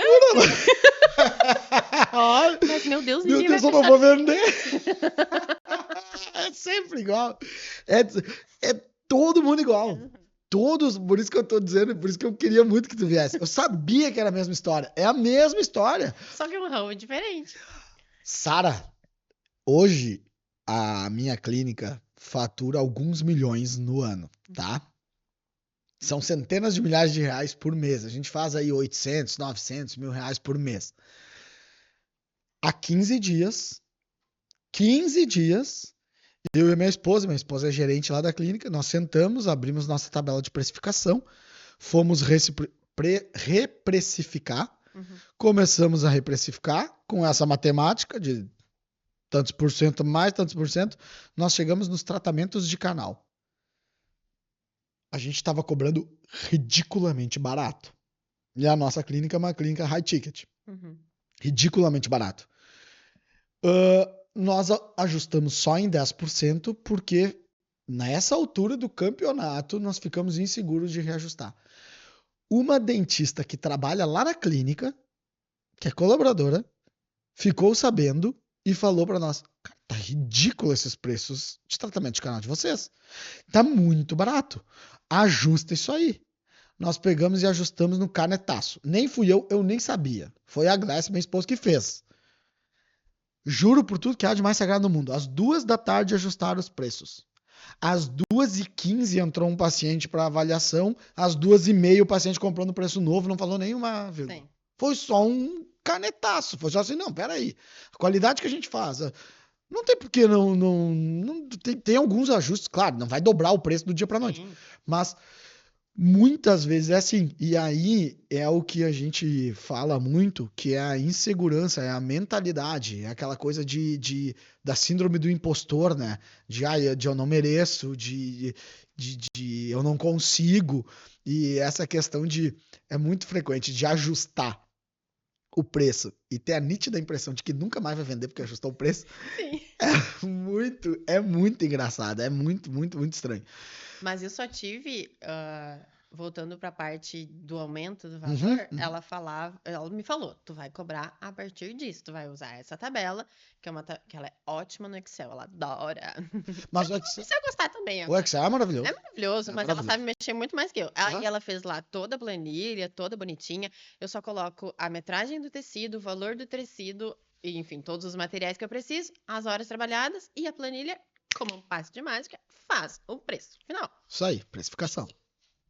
Ai, Mas, meu Deus, meu ninguém vai Deus, eu não fechar. vou vender. É sempre igual. É, é todo mundo igual. Uhum. Todos, por isso que eu tô dizendo, por isso que eu queria muito que tu viesse. Eu sabia que era a mesma história. É a mesma história. Só que é um ramo diferente. Sara, hoje a minha clínica fatura alguns milhões no ano, tá? São centenas de milhares de reais por mês. A gente faz aí 800, 900 mil reais por mês. Há 15 dias, eu e minha esposa é gerente lá da clínica, nós sentamos, abrimos nossa tabela de precificação, fomos reprecificar, Uhum. começamos a reprecificar com essa matemática de tantos por cento mais, tantos por cento, nós chegamos nos tratamentos de canal. A gente estava cobrando ridiculamente barato. E a nossa clínica é uma clínica high ticket. Uhum. Ridiculamente barato. Nós ajustamos só em 10% porque nessa altura do campeonato nós ficamos inseguros de reajustar. Uma dentista que trabalha lá na clínica, que é colaboradora, ficou sabendo e falou para nós: cara, tá ridículo esses preços de tratamento de canal de vocês. Tá muito barato. Ajusta isso aí. Nós pegamos e ajustamos no canetaço. Nem fui eu nem sabia. Foi a Glécia, minha esposa, que fez. Juro por tudo que há de mais sagrado no mundo. Às 2 da tarde ajustaram os preços. Às 2h15 entrou um paciente para avaliação. Às 2h30 o paciente comprou no preço novo, não falou nenhuma vírgula. Sim. Foi só um canetaço. Foi só assim, não, peraí. A qualidade que a gente faz. Não tem por que não tem alguns ajustes, claro, não vai dobrar o preço do dia para noite. Sim. Mas muitas vezes é assim. E aí é o que a gente fala muito, que é a insegurança, é a mentalidade, é aquela coisa da síndrome do impostor, né? De eu não mereço, de eu não consigo, e essa questão é muito frequente de ajustar o preço e ter a nítida impressão de que nunca mais vai vender porque ajustou o preço, Sim. é muito engraçado, é muito, muito, muito estranho. Mas eu só tive, voltando para a parte do aumento do Uhum, valor, uhum. ela me falou, tu vai cobrar a partir disso, tu vai usar essa tabela, que ela é ótima no Excel, ela adora. Mas Se eu gostar também, o Excel é é maravilhoso. maravilhoso, mas ela sabe mexer muito mais que eu. Aham. E ela fez lá toda a planilha, toda bonitinha. Eu só coloco a metragem do tecido, o valor do tecido, e, enfim, todos os materiais que eu preciso, as horas trabalhadas e a planilha, como um passe de mágica, faz o preço final. Isso aí, precificação.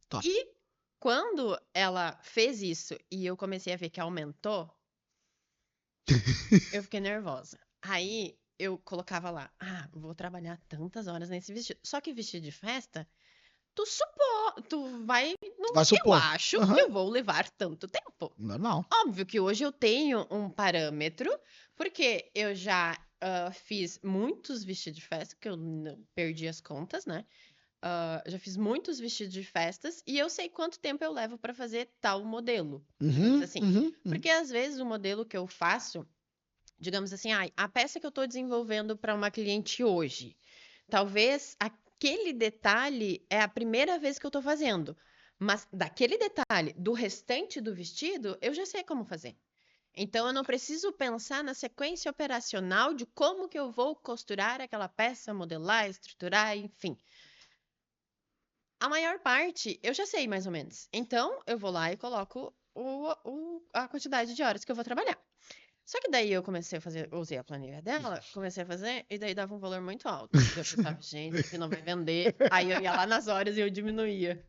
Top. E quando ela fez isso e eu comecei a ver que aumentou, eu fiquei nervosa. Aí eu colocava lá, vou trabalhar tantas horas nesse vestido. Só que vestido de festa, tu vai, Tu vai eu supor. acho Aham. que eu vou levar tanto tempo. Normal. Óbvio que hoje eu tenho um parâmetro, porque eu já fiz muitos vestidos de festa, que eu perdi as contas, né? Já fiz muitos vestidos de festas e eu sei quanto tempo eu levo para fazer tal modelo. Digamos assim. Porque às vezes o modelo que eu faço, digamos assim, a peça que eu estou desenvolvendo para uma cliente hoje, talvez aquele detalhe é a primeira vez que eu estou fazendo, mas daquele detalhe, do restante do vestido, eu já sei como fazer. Então eu não preciso pensar na sequência operacional de como que eu vou costurar aquela peça, modelar, estruturar, enfim. A maior parte eu já sei mais ou menos. Então eu vou lá e coloco a quantidade de horas que eu vou trabalhar. Só que daí eu comecei a fazer, usei a planilha dela, comecei a fazer, e daí dava um valor muito alto. Eu pensava, gente, isso aqui não vai vender. Aí eu ia lá nas horas e eu diminuía.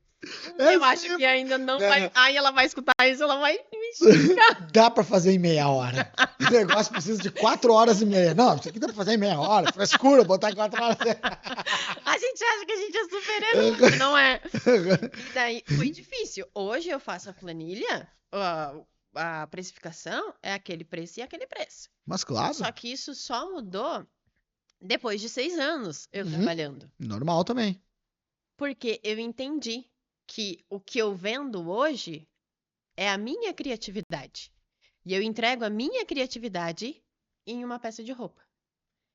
Eu acho que ainda não vai. Aí ela vai escutar isso, ela vai me xingar. Dá pra fazer em meia hora. O negócio precisa de 4 horas e meia. Não, isso aqui dá pra fazer em meia hora. Frescura, botar 4 horas. A gente acha que a gente é super-herói, não é? E daí foi difícil. Hoje eu faço a planilha, a precificação é aquele preço e aquele preço. Mas claro. Só que isso só mudou depois de 6 anos eu trabalhando. Normal também. Porque eu entendi que o que eu vendo hoje é a minha criatividade. E eu entrego a minha criatividade em uma peça de roupa.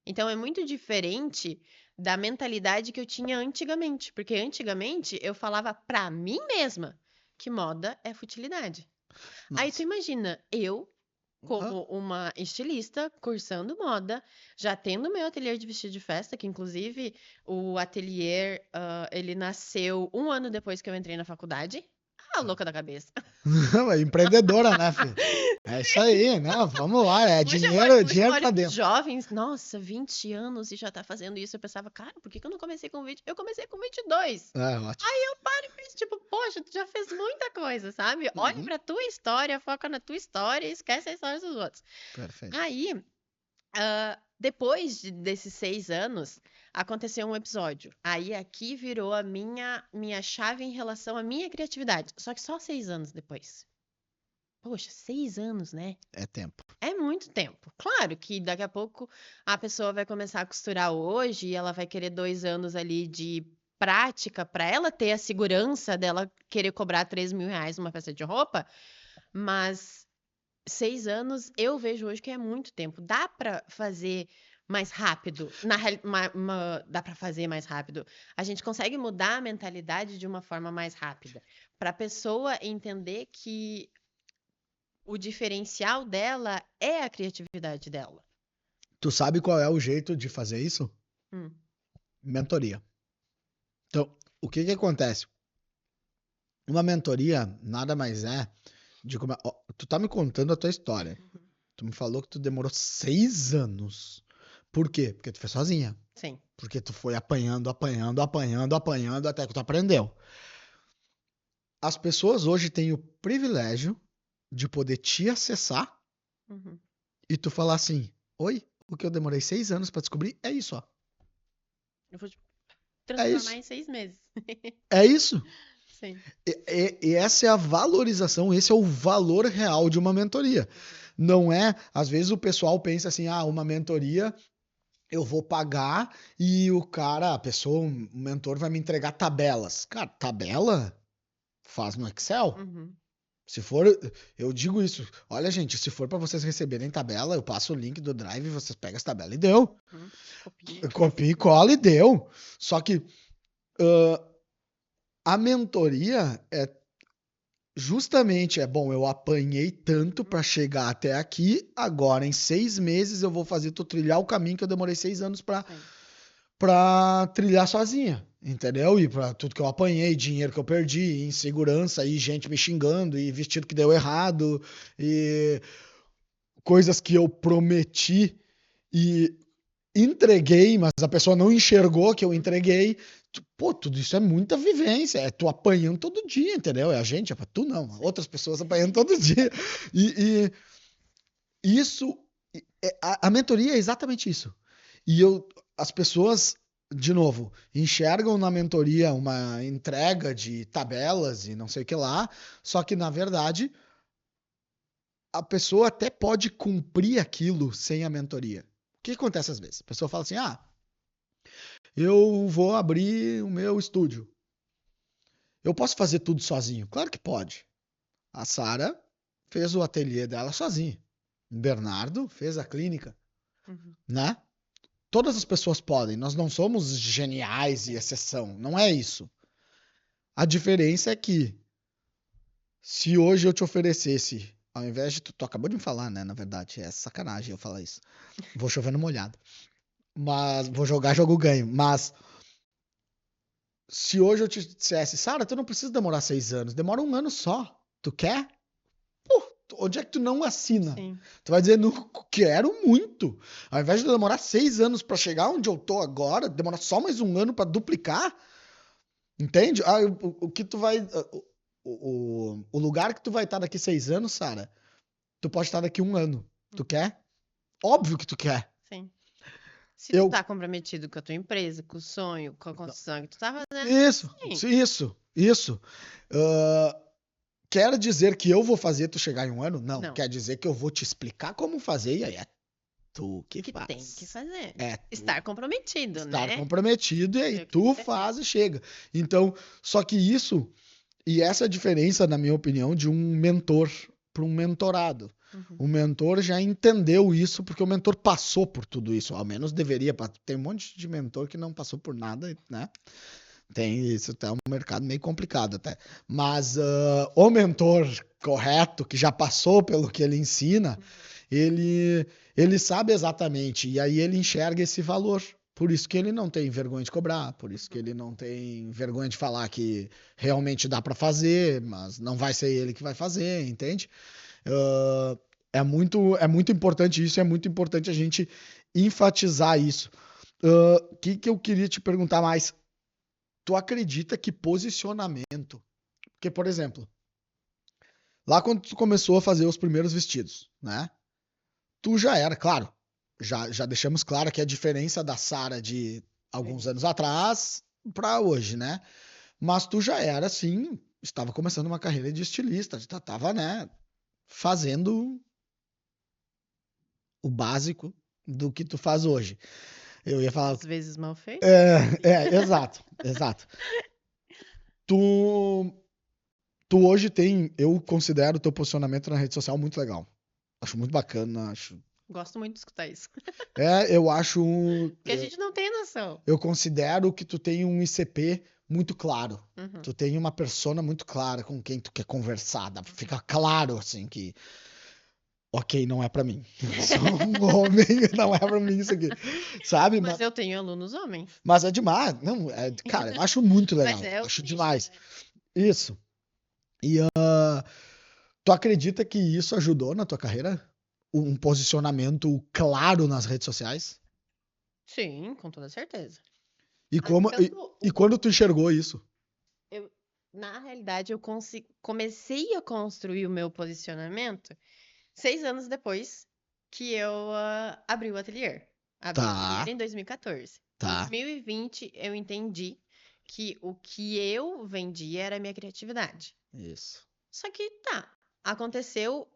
Então é muito diferente da mentalidade que eu tinha antigamente. Porque antigamente eu falava pra mim mesma que moda é futilidade. Aí tu imagina, eu, como uma estilista, cursando moda, já tendo meu ateliê de vestido de festa, que inclusive o ateliê, ele nasceu 1 ano depois que eu entrei na faculdade. Louca da cabeça. Empreendedora, né, filho? É isso aí, né? Vamos lá, é dinheiro pra dentro. Jovens, nossa, 20 anos e já tá fazendo isso. Eu pensava, cara, por que eu não comecei com 20? Eu comecei com 22. Ótimo. Aí eu paro e penso, tipo, poxa, tu já fez muita coisa, sabe? Olha pra tua história, foca na tua história e esquece a história dos outros. Perfeito. Aí, depois desses 6 anos, aconteceu um episódio. Aí aqui virou a minha chave em relação à minha criatividade. Só que só 6 anos depois. Poxa, 6 anos, né? É tempo. É muito tempo. Claro que daqui a pouco a pessoa vai começar a costurar hoje e ela vai querer 2 anos ali de prática para ela ter a segurança dela querer cobrar 3 mil reais numa peça de roupa, mas 6 anos eu vejo hoje que é muito tempo. Dá para fazer mais rápido. Dá para fazer mais rápido. A gente consegue mudar a mentalidade de uma forma mais rápida. Para a pessoa entender que o diferencial dela é a criatividade dela. Tu sabe qual é o jeito de fazer isso? Mentoria. Então, o que acontece? Uma mentoria nada mais é de como... tu tá me contando a tua história. Tu me falou que tu demorou 6 anos. Por quê? Porque tu fez sozinha. Sim. Porque tu foi apanhando até que tu aprendeu. As pessoas hoje têm o privilégio de poder te acessar e tu falar assim, oi, o que eu demorei 6 anos pra descobrir é isso, ó. Eu vou transformar em 6 meses. É isso. Sim. E essa é a valorização, esse é o valor real de uma mentoria. Não é, às vezes o pessoal pensa assim, uma mentoria eu vou pagar e a pessoa, o mentor vai me entregar tabelas. Cara, tabela faz no Excel. Uhum. Se for, eu digo isso. Olha, gente, se for para vocês receberem tabela, eu passo o link do Drive, vocês pegam as tabelas e deu. Copia. Copia e cola e deu. Só que a mentoria bom, eu apanhei tanto para chegar até aqui, agora em 6 meses eu vou fazer tu trilhar o caminho que eu demorei 6 anos pra trilhar sozinha, entendeu? E pra tudo que eu apanhei, dinheiro que eu perdi, insegurança, e gente me xingando, e vestido que deu errado, e coisas que eu prometi e entreguei, mas a pessoa não enxergou que eu entreguei. Pô, tudo isso é muita vivência, é tu apanhando todo dia, entendeu? É a gente, tu não, outras pessoas apanhando todo dia. E isso, a mentoria é exatamente isso. E as pessoas, de novo, enxergam na mentoria uma entrega de tabelas e não sei o que lá, só que na verdade a pessoa até pode cumprir aquilo sem a mentoria. O que acontece às vezes? A pessoa fala assim: ah, eu vou abrir o meu estúdio. Eu posso fazer tudo sozinho? Claro que pode. A Sara fez o ateliê dela sozinha. O Bernardo fez a clínica, Uhum. né? Todas as pessoas podem. Nós não somos geniais e exceção. Não é isso. A diferença é que se hoje eu te oferecesse, ao invés de tu acabou de me falar, né? Na verdade, é sacanagem eu falar isso. Vou chover no molhado. Mas vou jogar jogo ganho. Mas se hoje eu te dissesse, Sara, tu não precisa demorar 6 anos, demora um ano só. Tu quer? Pô, onde é que tu não assina? Sim. Tu vai dizer, não quero muito. Ao invés de demorar 6 anos pra chegar onde eu tô agora, demorar só mais um ano pra duplicar, entende? Ah, o que tu vai. O lugar que tu vai estar daqui 6 anos, Sara, tu pode estar daqui um ano. Tu quer? Óbvio que tu quer. Sim. Se tu Eu. tá comprometido com a tua empresa, com o sonho, com a construção que tu tá fazendo, Isso, sim. isso. Ah, quer dizer que eu vou fazer tu chegar em um ano? Não. Não. Quer dizer que eu vou te explicar como fazer e aí é tu que Que tem que faz. fazer. É tu Estar comprometido, estar né? comprometido e aí Ver o que tem tu que ser feito. faz e chega. Então, só que isso, e essa é a diferença, na minha opinião, de um mentor para um mentorado. Uhum. O mentor já entendeu isso porque o mentor passou por tudo isso, ao menos deveria. Tem um monte de mentor que não passou por nada, né? Tem isso, é um mercado meio complicado até. Mas o mentor correto, que já passou pelo que ele ensina, ele, ele sabe exatamente, e aí ele enxerga esse valor. Por isso que ele não tem vergonha de cobrar, por isso que ele não tem vergonha de falar que realmente dá para fazer, mas não vai ser ele que vai fazer, entende? Uh, é muito importante isso, é muito importante a gente enfatizar isso. O que eu queria te perguntar mais? Tu acredita que posicionamento. Porque, por exemplo, lá quando tu começou a fazer os primeiros vestidos, né? Tu já era, claro, já deixamos claro que a diferença da Sara de alguns anos atrás para hoje, né? Mas tu já era, assim, estava começando uma carreira de estilista, já estava, né, fazendo o básico do que tu faz hoje. Eu ia falar. Às vezes mal feito. Exato, exato. Tu, tu hoje tem, eu considero o teu posicionamento na rede social muito legal. Acho muito bacana, acho. Gosto muito de escutar isso. Eu acho. Porque a gente não tem noção. Eu considero que tu tem um ICP muito claro. Uhum. Tu tem uma persona muito clara com quem tu quer conversar. Fica claro, assim, que. Ok, não é pra mim. Sou um homem, não é pra mim isso aqui. Sabe? Mas eu tenho alunos homens. Mas é demais. Não, cara, eu acho muito Mas legal. é o Acho nicho, demais. né? Isso. E tu acredita que isso ajudou na tua carreira? Um posicionamento claro nas redes sociais? Sim, com toda certeza. E, Ah, como, e, tanto e quando tu enxergou isso? eu, na realidade, eu comecei a construir o meu posicionamento 6 anos depois que eu abri o ateliê. Abri o ateliê Tá, em 2014. tá. 2020, eu entendi que o que eu vendia era a minha criatividade. Isso. Só que tá, aconteceu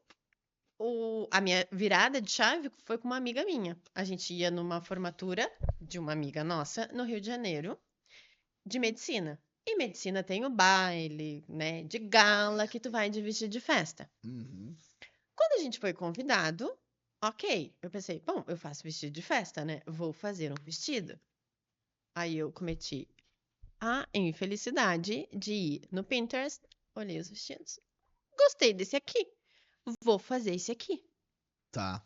A minha virada de chave foi com uma amiga minha. A gente ia numa formatura de uma amiga nossa no Rio de Janeiro, de medicina. E medicina tem o baile, né, de gala, que tu vai de vestido de festa. Uhum. Quando a gente foi convidado, ok, eu pensei, bom, eu faço vestido de festa, né? Vou fazer um vestido. Aí eu cometi a infelicidade de ir no Pinterest, olhei os vestidos, gostei desse aqui, vou fazer esse aqui. Tá.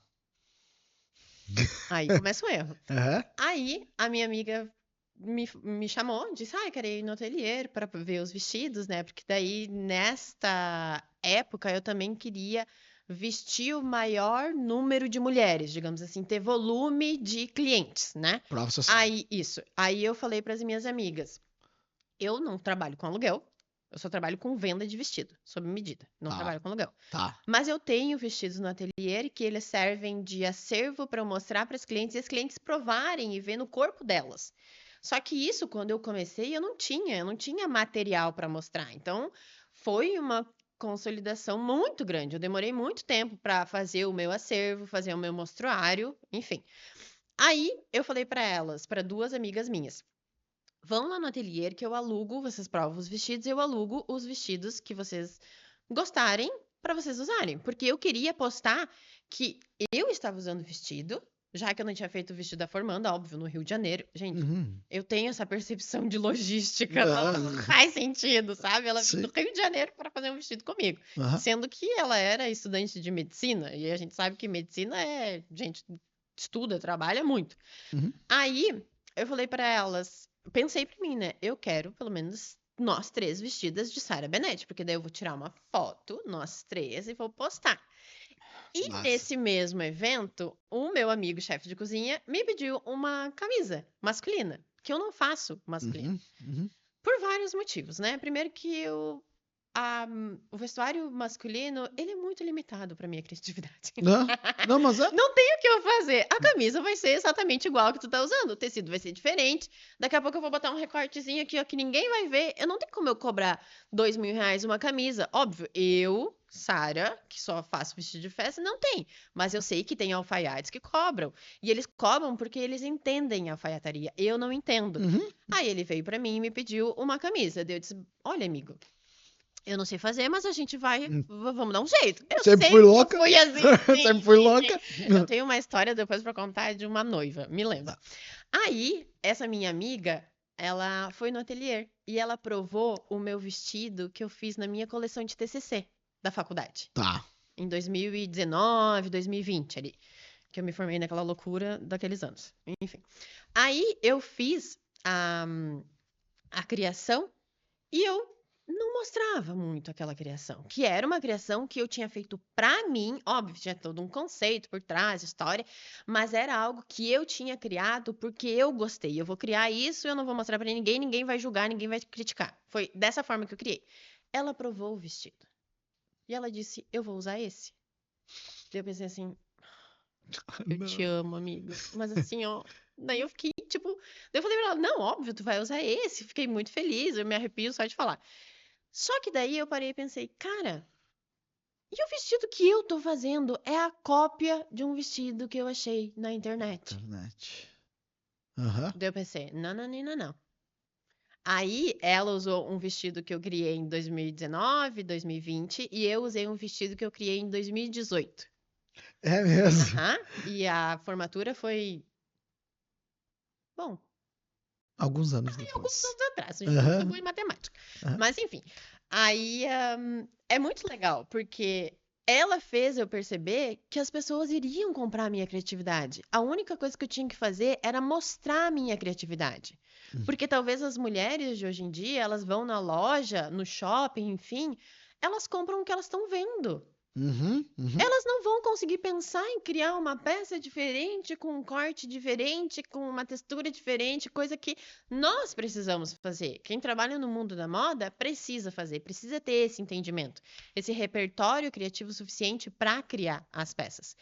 Aí começa o erro. Aham. Aí a minha amiga me chamou, disse, ah, eu quero ir no ateliê para ver os vestidos, né? Porque daí, nesta época, eu também queria vestir o maior número de mulheres, digamos assim, ter volume de clientes, né? Prova social. Aí, isso. Aí eu falei para as minhas amigas, eu não trabalho com aluguel, eu só trabalho com venda de vestido, sob medida, não Tá. trabalho com aluguel. Tá. Mas eu tenho vestidos no ateliê que eles servem de acervo para eu mostrar para as clientes e as clientes provarem e ver no corpo delas. Só que isso, quando eu comecei, eu não tinha material para mostrar. Então, foi uma consolidação muito grande. Eu demorei muito tempo para fazer o meu acervo, fazer o meu mostruário, enfim. Aí eu falei para elas, para duas amigas minhas, vão lá no ateliê que eu alugo, vocês provam os vestidos, eu alugo os vestidos que vocês gostarem para vocês usarem. Porque eu queria postar que eu estava usando vestido, já que eu não tinha feito o vestido da formanda, óbvio, no Rio de Janeiro. Gente, Uhum. eu tenho essa percepção de logística, Ah. não faz sentido, sabe? Ela Sim. veio do Rio de Janeiro para fazer um vestido comigo. Aham. Sendo que ela era estudante de medicina, e a gente sabe que medicina é, gente, estuda, trabalha muito. Uhum. Aí eu falei para elas, pensei para mim, né? Eu quero pelo menos nós três vestidas de Sarah Benetti, porque daí eu vou tirar uma foto, nós três, e vou postar. E Massa. nesse mesmo evento, o meu amigo chefe de cozinha me pediu uma camisa masculina, que eu não faço masculina. Uhum. Uhum. Por vários motivos, né? Primeiro que o vestuário masculino, ele é muito limitado para minha criatividade. Não, não, mas é. Não tem o que eu fazer. A camisa vai ser exatamente igual ao que tu tá usando. O tecido vai ser diferente. Daqui a pouco eu vou botar um recortezinho aqui, ó, que ninguém vai ver. Eu não tenho como eu cobrar R$ 2.000 uma camisa. Óbvio, eu, Sara, que só faço vestido de festa, não tem. Mas eu sei que tem alfaiates que cobram. E eles cobram porque eles entendem a alfaiataria. Eu não entendo. Uhum. Aí ele veio pra mim e me pediu uma camisa. Daí eu disse, olha, amigo, eu não sei fazer, mas a gente vai, vamos dar um jeito. Eu Sempre fui louca. fui assim, Sempre fui louca. Eu tenho uma história depois pra contar de uma noiva, me lembra. Aí, essa minha amiga, ela foi no ateliê e ela provou o meu vestido que eu fiz na minha coleção de TCC da faculdade, Tá. em 2019, 2020 ali, que eu me formei naquela loucura daqueles anos. Enfim. Aí eu fiz a criação e eu não mostrava muito aquela criação, que era uma criação que eu tinha feito pra mim, óbvio, tinha todo um conceito por trás, história, mas era algo que eu tinha criado porque eu gostei. Eu vou criar isso, eu não vou mostrar pra ninguém, ninguém vai julgar, ninguém vai criticar. Foi dessa forma que eu criei. Ela provou o vestido. E ela disse: "Eu vou usar esse". Daí eu pensei assim: "Eu te amo, amiga". Mas assim, ó, daí eu fiquei tipo, daí eu falei pra ela: "Não, óbvio, tu vai usar esse". Fiquei muito feliz, eu me arrepio só de falar. Só que daí eu parei e pensei, cara, e o vestido que eu tô fazendo é a cópia de um vestido que eu achei na internet. Aham. Daí eu pensei, não, não, não, não, não. Aí ela usou um vestido que eu criei em 2019, 2020, e eu usei um vestido que eu criei em 2018. É mesmo. Aham. E a formatura foi, bom, Alguns anos alguns depois. anos atrás, a gente não é boa em matemática. Aham. Mas enfim, aí é muito legal, porque ela fez eu perceber que as pessoas iriam comprar a minha criatividade. A única coisa que eu tinha que fazer era mostrar a minha criatividade. Porque talvez as mulheres de hoje em dia, elas vão na loja, no shopping, enfim, elas compram o que elas estão vendo. Uhum. Uhum. Elas não vão conseguir pensar em criar uma peça diferente, com um corte diferente, com uma textura diferente, coisa que nós precisamos fazer. Quem trabalha no mundo da moda precisa fazer, precisa ter esse entendimento, esse repertório criativo suficiente para criar as peças.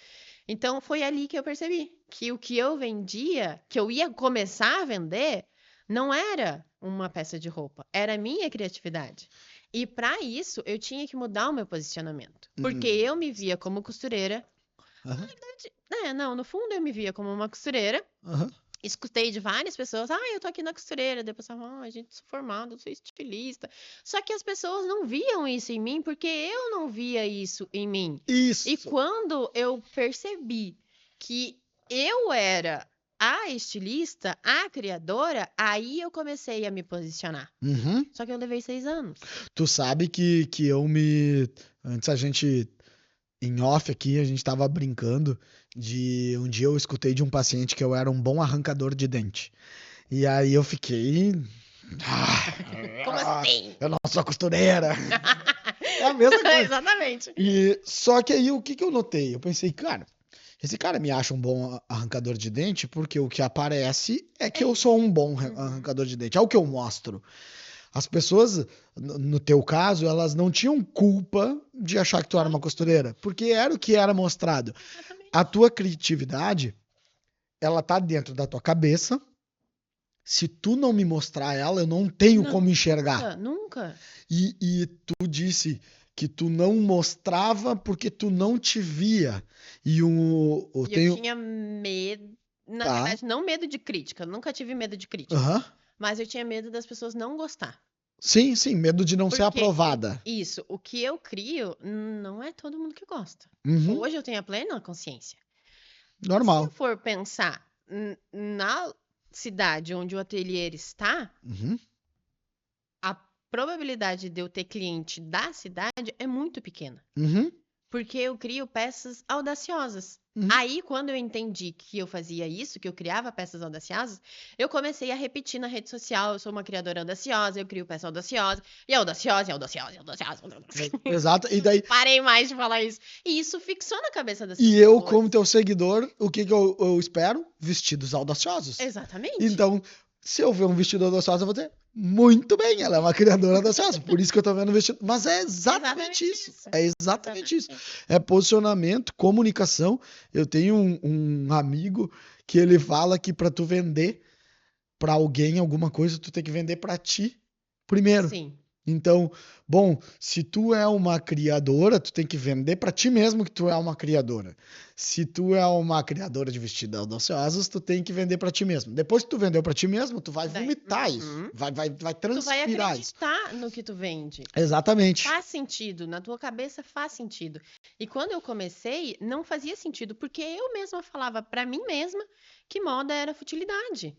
Então foi ali que eu percebi que o que eu vendia, que eu ia começar a vender, não era uma peça de roupa, era a minha criatividade. E para isso, eu tinha que mudar o meu posicionamento. Porque Hum. eu me via como costureira. Aham, Não, no fundo eu me via como uma costureira. aham. Escutei de várias pessoas, eu tô aqui na costureira. Depois pensava, a gente sou formada, eu sou estilista. Só que as pessoas não viam isso em mim porque eu não via isso em mim. E Isso. quando eu percebi que eu era a estilista, a criadora, aí eu comecei a me posicionar. Uhum. Só que eu levei 6 anos. Tu sabe que eu me. Antes a gente, em off aqui, a gente tava brincando de. Um dia eu escutei de um paciente que eu era um bom arrancador de dente. E aí eu fiquei. Como assim? Eu não sou costureira. É a mesma coisa. Exatamente. E só que aí o que eu notei? Eu pensei, cara, esse cara me acha um bom arrancador de dente porque o que aparece é que eu sou um bom arrancador de dente. É o que eu mostro. As pessoas, no teu caso, elas não tinham culpa de achar que tu era uma costureira, porque era o que era mostrado. Exatamente. A tua criatividade, ela tá dentro da tua cabeça. Se tu não me mostrar ela, eu não tenho Não, como enxergar. Nunca. E tu disse que tu não mostrava porque tu não te via. E o E eu tenho. tinha medo. Na Tá. verdade, não medo de crítica. Eu nunca tive medo de crítica. Aham. Mas eu tinha medo das pessoas não gostar. Sim, sim, medo de não ser Porque aprovada. isso, o que eu crio, não é todo mundo que gosta. Uhum. Hoje eu tenho a plena consciência. Se Normal. eu for pensar na cidade onde o ateliê está, Uhum. a probabilidade de eu ter cliente da cidade é muito pequena. Uhum. Porque eu crio peças audaciosas. Uhum. Aí, quando eu entendi que eu fazia isso, que eu criava peças audaciosas, eu comecei a repetir na rede social. Eu sou uma criadora audaciosa, eu crio peça audaciosa, e audaciosa, e audaciosa, e audaciosa. Exato. E daí, Parei mais de falar isso. E isso fixou na cabeça das e eu, pessoas. como teu seguidor, o que eu espero? Vestidos audaciosos. Exatamente. Então, se eu ver um vestido audacioso, eu vou dizer, muito bem, ela é uma criadora audaciosa, por isso que eu tô vendo o vestido. Mas é exatamente isso. É exatamente isso. É posicionamento, comunicação. Eu tenho um amigo que ele fala que pra tu vender pra alguém alguma coisa, tu tem que vender pra ti primeiro. Sim. Então, bom, se tu é uma criadora, tu tem que vender pra ti mesmo que tu é uma criadora. Se tu é uma criadora de vestidos audaciosos, tu tem que vender pra ti mesmo. Depois que tu vendeu pra ti mesmo, tu vai Daí- vomitar Uhum. isso, vai Tu vai transpirar isso. acreditar no que tu vende. Exatamente. Faz sentido, na tua cabeça faz sentido. E quando eu comecei, não fazia sentido, porque eu mesma falava pra mim mesma que moda era futilidade.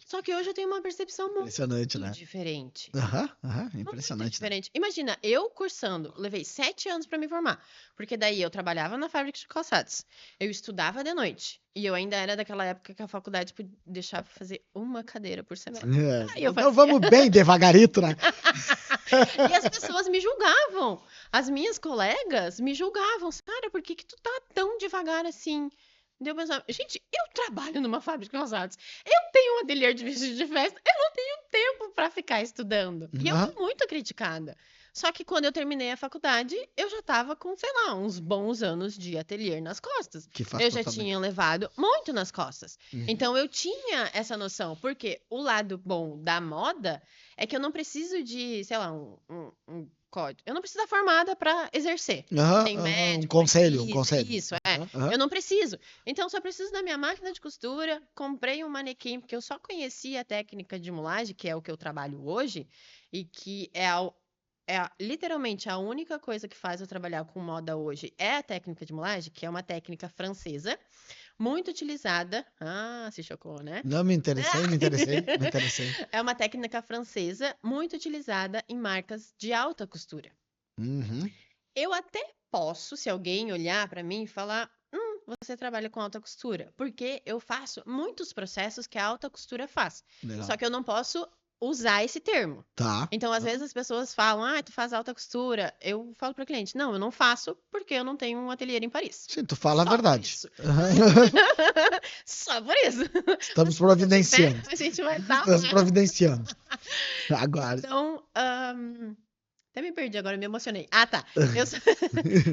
Só que hoje eu tenho uma percepção Impressionante, muito né? diferente. Aham, Muito impressionante, né? diferente. Imagina, eu cursando, levei 7 anos pra me formar, porque daí eu trabalhava na fábrica de calçados, eu estudava de noite, e eu ainda era daquela época que a faculdade deixava fazer uma cadeira por semestre. Aí eu Então fazia. vamos bem devagarito, né? E as pessoas me julgavam. As minhas colegas me julgavam. Sara, por que que tu tá tão devagar assim? Daí eu pensava, gente, eu trabalho numa fábrica de calçados. Eu tenho um ateliê de vestido de festa. Eu não tenho tempo pra ficar estudando. E eu Aham. fui muito criticada. Só que quando eu terminei a faculdade, eu já tava com, sei lá, uns bons anos de ateliê nas costas. Que faz Eu já totalmente. tinha levado muito nas costas. Uhum. Então eu tinha essa noção. Porque o lado bom da moda é que eu não preciso de, sei lá, um código. Eu não preciso da formada para exercer. Aham, Tem aham, médico, um conselho. Isso, é. Aham, aham. Eu não preciso. Então, só preciso da minha máquina de costura. Comprei um manequim, porque eu só conhecia a técnica de mulagem, que é o que eu trabalho hoje, e que literalmente a única coisa que faz eu trabalhar com moda hoje é a técnica de mulagem, que é uma técnica francesa, muito utilizada. Ah, se chocou, né? Não, me interessei, me interessei. É uma técnica francesa muito utilizada em marcas de alta costura. Uhum. Eu até posso, se alguém olhar para mim e falar, você trabalha com alta costura, porque eu faço muitos processos que a alta costura faz. Legal. Só que eu não posso usar esse termo. Tá. Então, às vezes as pessoas falam, tu faz alta costura. Eu falo para o cliente, não, eu não faço porque eu não tenho um ateliê em Paris. Sim, tu fala a Só por verdade. isso. Aham. Só por isso. Estamos providenciando. A gente vai estar Estamos lá. providenciando. Agora. Então, até me perdi agora, me emocionei. Ah, tá.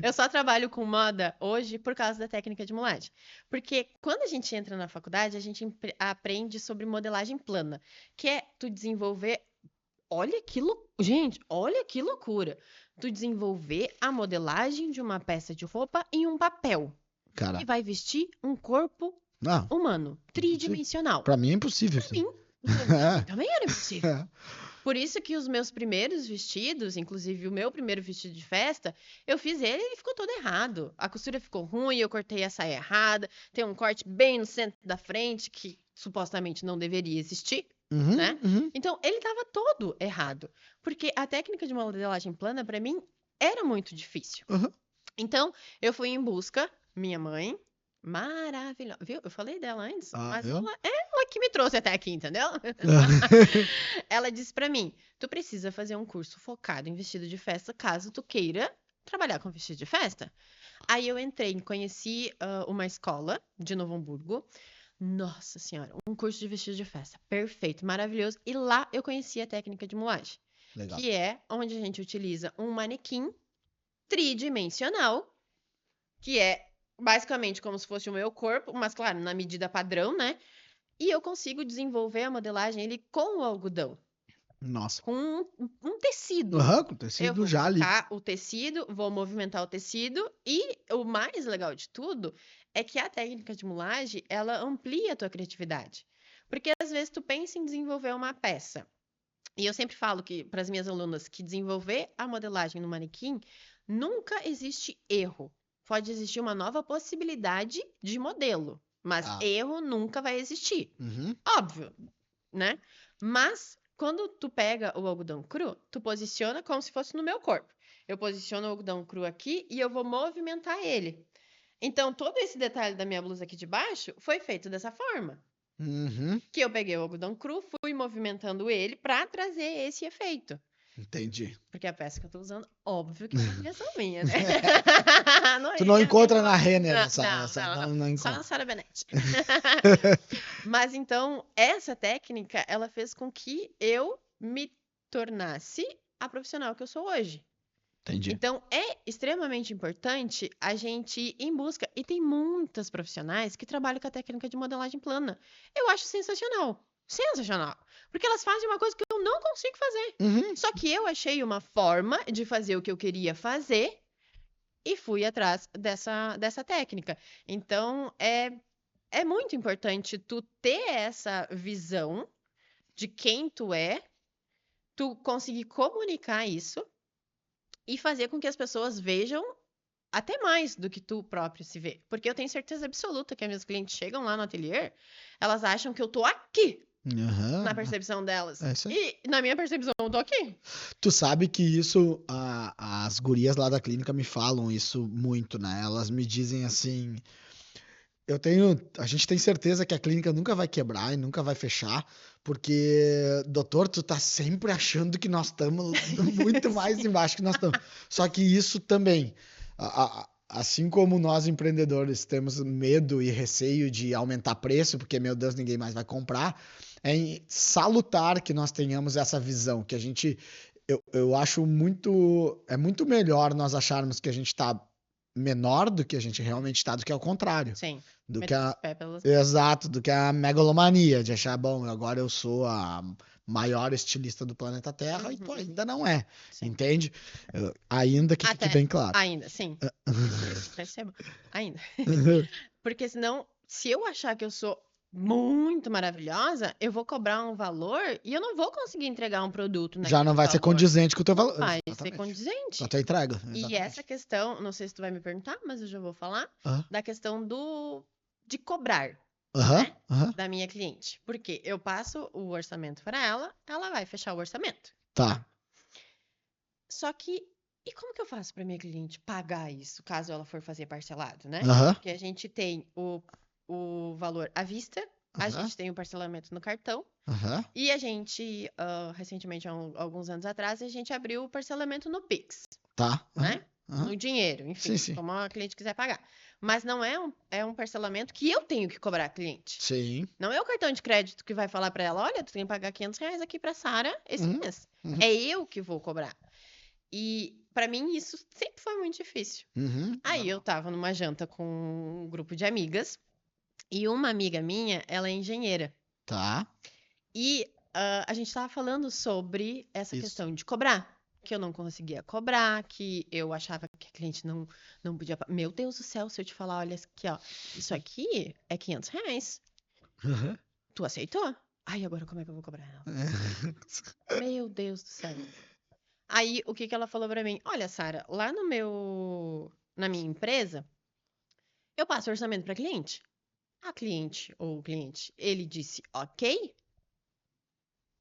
Eu só trabalho com moda hoje por causa da técnica de modelagem. Porque quando a gente entra na faculdade, a gente aprende sobre modelagem plana, que é tu desenvolver Gente, olha que loucura. Tu desenvolver a modelagem de uma peça de roupa em um papel Cara, que vai vestir um corpo não, humano, tridimensional. pra mim é impossível Pra isso. mim, pra mim É, também era impossível. é. Por isso que os meus primeiros vestidos, inclusive o meu primeiro vestido de festa, eu fiz ele e ele ficou todo errado. A costura ficou ruim, eu cortei a saia errada, tem um corte bem no centro da frente que supostamente não deveria existir, Uhum, né? uhum. Então ele estava todo errado, porque a técnica de modelagem plana para mim era muito difícil. Uhum. Então eu fui em busca, minha mãe, maravilhosa, viu? Eu falei dela antes, Ah, mas viu? ela que me trouxe até aqui, entendeu? Ela disse pra mim: tu precisa fazer um curso focado em vestido de festa caso tu queira trabalhar com vestido de festa. Aí eu entrei, conheci uma escola de Novo Hamburgo. Nossa Senhora, um curso de vestido de festa. Perfeito, maravilhoso. E lá eu conheci a técnica de moulagem, Legal. que é onde a gente utiliza um manequim tridimensional, que é basicamente como se fosse o meu corpo, mas claro, na medida padrão, né? E eu consigo desenvolver a modelagem ele com o algodão, Nossa. com um tecido. Aham, com Eu tecido vou já ali. focar o tecido, vou movimentar o tecido e o mais legal de tudo é que a técnica de mulagem, ela amplia a tua criatividade. Porque às vezes tu pensa em desenvolver uma peça. E eu sempre falo que para as minhas alunas que desenvolver a modelagem no manequim nunca existe erro. Pode existir uma nova possibilidade de modelo, mas Ah. erro nunca vai existir. Uhum. Óbvio, né? Mas quando tu pega o algodão cru, tu posiciona como se fosse no meu corpo. Eu posiciono o algodão cru aqui e eu vou movimentar ele. Então, todo esse detalhe da minha blusa aqui de baixo foi feito dessa forma. Uhum. Que eu peguei o algodão cru, fui movimentando ele para trazer esse efeito. Entendi. Porque a peça que eu tô usando, óbvio que é uma criação minha, né? Tu não ia encontra nem na Renner Não, essa. Não Só encontra. na Sara Benetti. Mas então, essa técnica, ela fez com que eu me tornasse a profissional que eu sou hoje. Entendi. Então, é extremamente importante a gente ir em busca. E tem muitas profissionais que trabalham com a técnica de modelagem plana. Eu acho sensacional. Sensacional. Porque elas fazem uma coisa que eu não consigo fazer. Uhum. Só que eu achei uma forma de fazer o que eu queria fazer e fui atrás dessa técnica. Então, é muito importante tu ter essa visão de quem tu é, tu conseguir comunicar isso e fazer com que as pessoas vejam até mais do que tu próprio se vê. Porque eu tenho certeza absoluta que as minhas clientes chegam lá no ateliê, elas acham que eu tô aqui Uhum. na percepção delas. É isso aí. E na minha percepção, eu tô aqui. Tu sabe que isso, as gurias lá da clínica me falam isso muito, né? Elas me dizem assim, a gente tem certeza que a clínica nunca vai quebrar e nunca vai fechar, porque, doutor, tu tá sempre achando que nós estamos muito mais embaixo que nós estamos. Só que isso também, assim como nós empreendedores temos medo e receio de aumentar preço, porque, meu Deus, ninguém mais vai comprar, é salutar que nós tenhamos essa visão, que a gente, eu acho é muito melhor nós acharmos que a gente está menor do que a gente realmente está, do que ao contrário. Sim. Do que Meter os pés pelas... Exato, do que a megalomania de achar, bom, agora eu sou a maior estilista do planeta Terra e tu ainda não é, Sim. entende? Ainda que fique Até bem claro. ainda, sim. Percebo. Ainda. Porque senão, se eu achar que eu sou muito maravilhosa, eu vou cobrar um valor e eu não vou conseguir entregar um produto naquele Já não vai ser valor. condizente com o teu valor. Vai ser Exatamente. condizente. Com a tua entrega. E Exatamente. essa questão, não sei se tu vai me perguntar, mas eu já vou falar, Aham, da questão de cobrar, aham, né? aham. Da minha cliente. Porque eu passo o orçamento para ela vai fechar o orçamento. Tá. Só que, e como que eu faço para minha cliente pagar isso, caso ela for fazer parcelado, né? Aham, Porque a gente tem o valor à vista, a aham, gente tem o parcelamento no cartão, aham. e a gente, recentemente, há alguns anos atrás, a gente abriu o parcelamento no Pix, Tá. né? Aham. No dinheiro, enfim, Sim, sim. como a cliente quiser pagar. Mas não é um parcelamento que eu tenho que cobrar a cliente. Sim. Não é o cartão de crédito que vai falar para ela, olha, tu tem que pagar R$ 500 aqui para Sara esse Uhum, mês. uhum, É eu que vou cobrar. E para mim isso sempre foi muito difícil. uhum. Aí eu tava numa janta com um grupo de amigas e uma amiga minha, ela é engenheira. Tá. E a gente estava falando sobre essa Isso. questão de cobrar. Que eu não conseguia cobrar, que eu achava que a cliente não podia. Meu Deus do céu, se eu te falar, olha aqui, ó, isso aqui é R$ 500. Uhum. Tu aceitou? Ai, agora como é que eu vou cobrar ela? Meu Deus do céu. Aí, o que que ela falou pra mim? Olha, Sara, lá na minha empresa, eu passo orçamento pra cliente. A cliente ou o cliente, ele disse ok,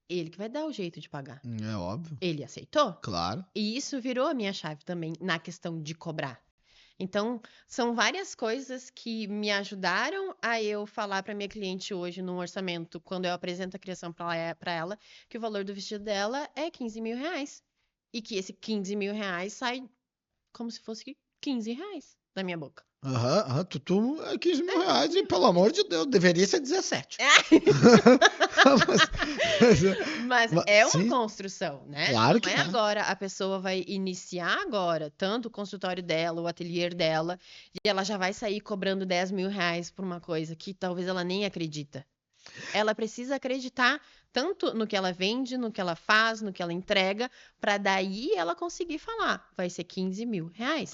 ele que vai dar o jeito de pagar. É óbvio, Ele aceitou? claro. E isso virou a minha chave também na questão de cobrar. Então, são várias coisas que me ajudaram a eu falar para minha cliente hoje no orçamento, quando eu apresento a criação para ela, que o valor do vestido dela é R$ 15.000. E que esse R$ 15.000 sai como se fosse R$ 15 da minha boca. Tu é 15 mil reais e, pelo amor de Deus, deveria ser 17. Mas é uma Sim, construção, né? claro Não que é é. agora, a pessoa vai iniciar agora, tanto o consultório dela, o ateliê dela, e ela já vai sair cobrando R$ 10.000 por uma coisa que talvez ela nem acredita. Ela precisa acreditar tanto no que ela vende, no que ela faz, no que ela entrega, para daí ela conseguir falar, vai ser R$ 15.000.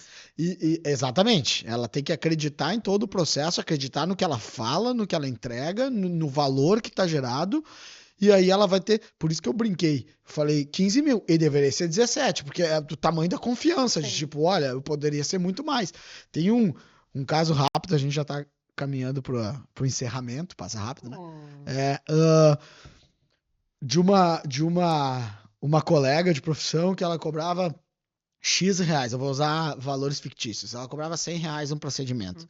Exatamente. Ela tem que acreditar em todo o processo, acreditar no que ela fala, no que ela entrega, no valor que está gerado. E aí ela vai ter. Por isso que eu brinquei. Falei 15 mil. E deveria ser 17, porque é do tamanho da confiança. De Sim. tipo, olha, eu poderia ser muito mais. Tem um caso rápido, a gente já tá caminhando pro encerramento, passa rápido, né? De uma colega de profissão que ela cobrava X reais, eu vou usar valores fictícios. Ela cobrava R$ 100 um procedimento.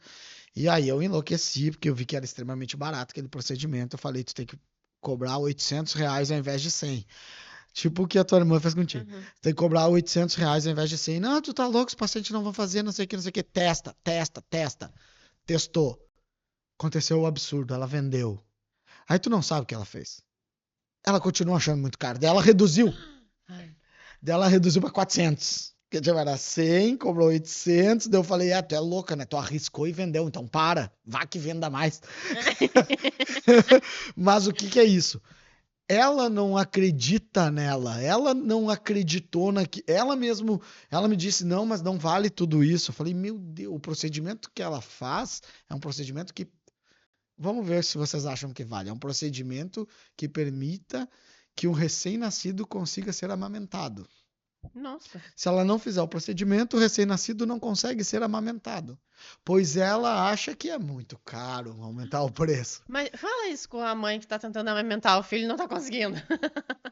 E aí eu enlouqueci, porque eu vi que era extremamente barato aquele procedimento. Eu falei, tu tem que cobrar R$ 800 ao invés de 100. Tipo o que a tua irmã fez contigo. Uhum. Tu tem que cobrar R$ 800 ao invés de 100. Não, tu tá louco, os pacientes não vão fazer, não sei o que, não sei o que. Testa. Testou. Aconteceu o absurdo, ela vendeu. Aí tu não sabe o que ela fez. Ela continua achando muito caro. Daí ela reduziu. Ai. Daí ela reduziu pra 400. Que já era 100, cobrou 800. Daí eu falei, tu é louca, né? Tu arriscou e vendeu, então para. Vá que venda mais. Mas o que é isso? Ela não acredita nela. Ela não acreditou ela me disse, não, mas não vale tudo isso. Eu falei, meu Deus, o procedimento que ela faz é um procedimento que... Vamos ver se vocês acham que vale. É um procedimento que permita que um recém-nascido consiga ser amamentado. Nossa. Se ela não fizer o procedimento, o recém-nascido não consegue ser amamentado, pois ela acha que é muito caro aumentar o preço. Mas fala isso com a mãe que tá tentando amamentar o filho e não tá conseguindo.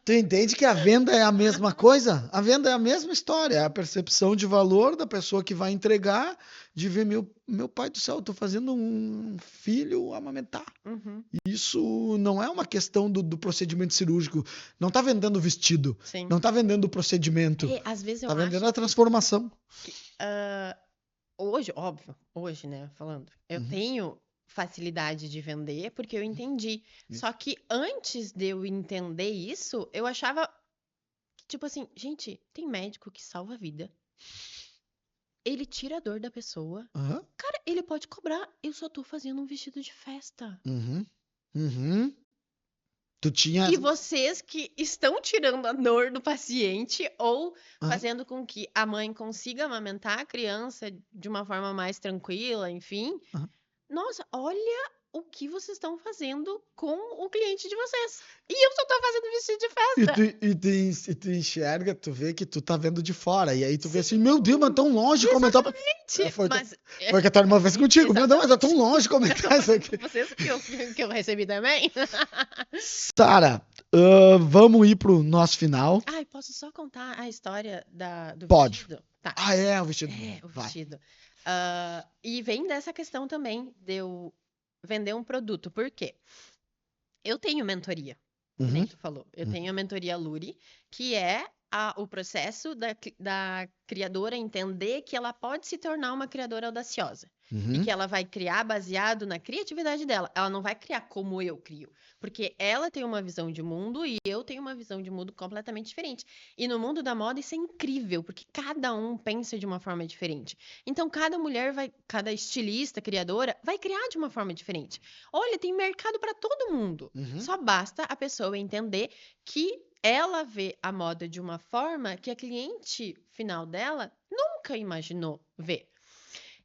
Tu entende que a venda é a mesma coisa? A venda é a mesma história, é a percepção de valor da pessoa que vai entregar, de ver, meu pai do céu, eu tô fazendo um filho amamentar. Uhum. Isso não é uma questão do procedimento cirúrgico. Não tá vendendo o vestido, Sim. não tá vendendo o procedimento, Às vezes eu tá vendendo acho a transformação. que, hoje, óbvio, hoje, né, falando, eu tenho facilidade de vender porque eu entendi. Isso. Só que antes de eu entender isso, eu achava que, tipo assim, gente, tem médico que salva a vida. Ele tira a dor da pessoa. Aham. Cara, ele pode cobrar. Eu só tô fazendo um vestido de festa. Tu tinha. E vocês que estão tirando a dor do paciente ou Aham. fazendo com que a mãe consiga amamentar a criança de uma forma mais tranquila, enfim. Aham. Nossa, olha o que vocês estão fazendo com o cliente de vocês. E eu só tô fazendo vestido de festa. E tu enxerga, tu vê que tu tá vendo de fora. E aí tu vê assim, meu Deus, mas tão longe comentar. Foi o que a tua irmã fez contigo. Meu Deus, mas é tão longe comentar isso aqui. Vocês que eu recebi também. Sara, vamos ir pro nosso final. Ai, posso só contar a história do Pode. vestido? Tá. Ah, é, o vestido. É, o Vai. vestido. E vem dessa questão também de eu vender um produto. Por quê? Eu tenho mentoria, que nem tu falou. Eu tenho a mentoria Luri, que é o processo da criadora entender que ela pode se tornar uma criadora audaciosa. E Uhum. que ela vai criar baseado na criatividade dela. Ela não vai criar como eu crio. Porque ela tem uma visão de mundo e eu tenho uma visão de mundo completamente diferente. E no mundo da moda isso é incrível, porque cada um pensa de uma forma diferente. Então cada estilista, criadora, vai criar de uma forma diferente. Olha, tem mercado para todo mundo. Uhum. Só basta a pessoa entender que ela vê a moda de uma forma que a cliente final dela nunca imaginou ver.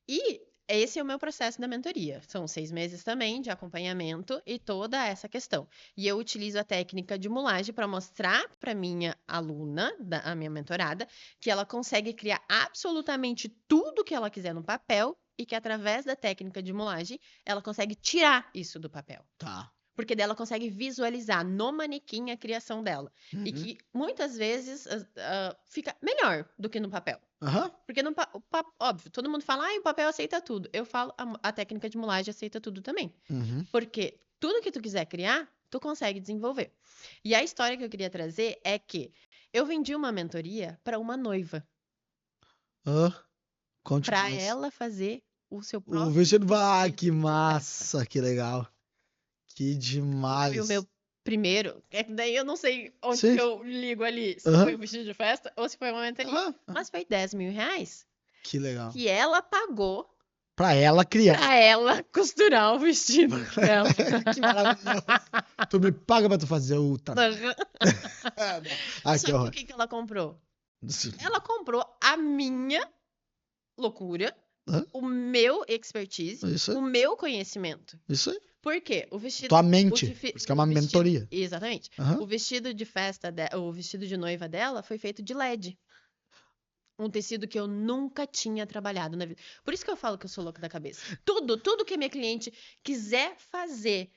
E esse é o meu processo da mentoria. São 6 meses também de acompanhamento e toda essa questão. E eu utilizo a técnica de mulagem para mostrar para minha aluna, a minha mentorada, que ela consegue criar absolutamente tudo que ela quiser no papel e que através da técnica de mulagem ela consegue tirar isso do papel. Tá. Porque dela consegue visualizar no manequim a criação dela. E Uhum. que muitas vezes fica melhor do que no papel. Aham. Porque óbvio, todo mundo fala, o papel aceita tudo. Eu falo, a técnica de mulagem aceita tudo também. Uhum. Porque tudo que tu quiser criar, tu consegue desenvolver. E a história que eu queria trazer é que eu vendi uma mentoria para uma noiva. Conte Para mais. ela fazer o seu O próprio vestido vai, vestido que de festa. massa, que legal. Que Foi o demais. meu primeiro. É que daí eu não sei onde Sim. que eu ligo ali. Se Aham. foi o vestido de festa ou se foi uma mentoria. Aham. Mas foi 10 mil reais Que legal. que ela pagou Pra ela criar. pra ela costurar o vestido dela. Que maravilhoso. Tu me paga pra tu fazer o Ai, Só que que o horror. que ela comprou? Ela comprou a minha loucura, Hã? o meu expertise, Isso aí. o meu conhecimento. Isso aí. Por quê? O vestido... Tua mente. o Por isso que é uma vestido- mentoria. Exatamente. Aham. O vestido de festa, o vestido de noiva dela foi feito de LED. Um tecido que eu nunca tinha trabalhado na vida. Por isso que eu falo que eu sou louca da cabeça. Tudo que a minha cliente quiser fazer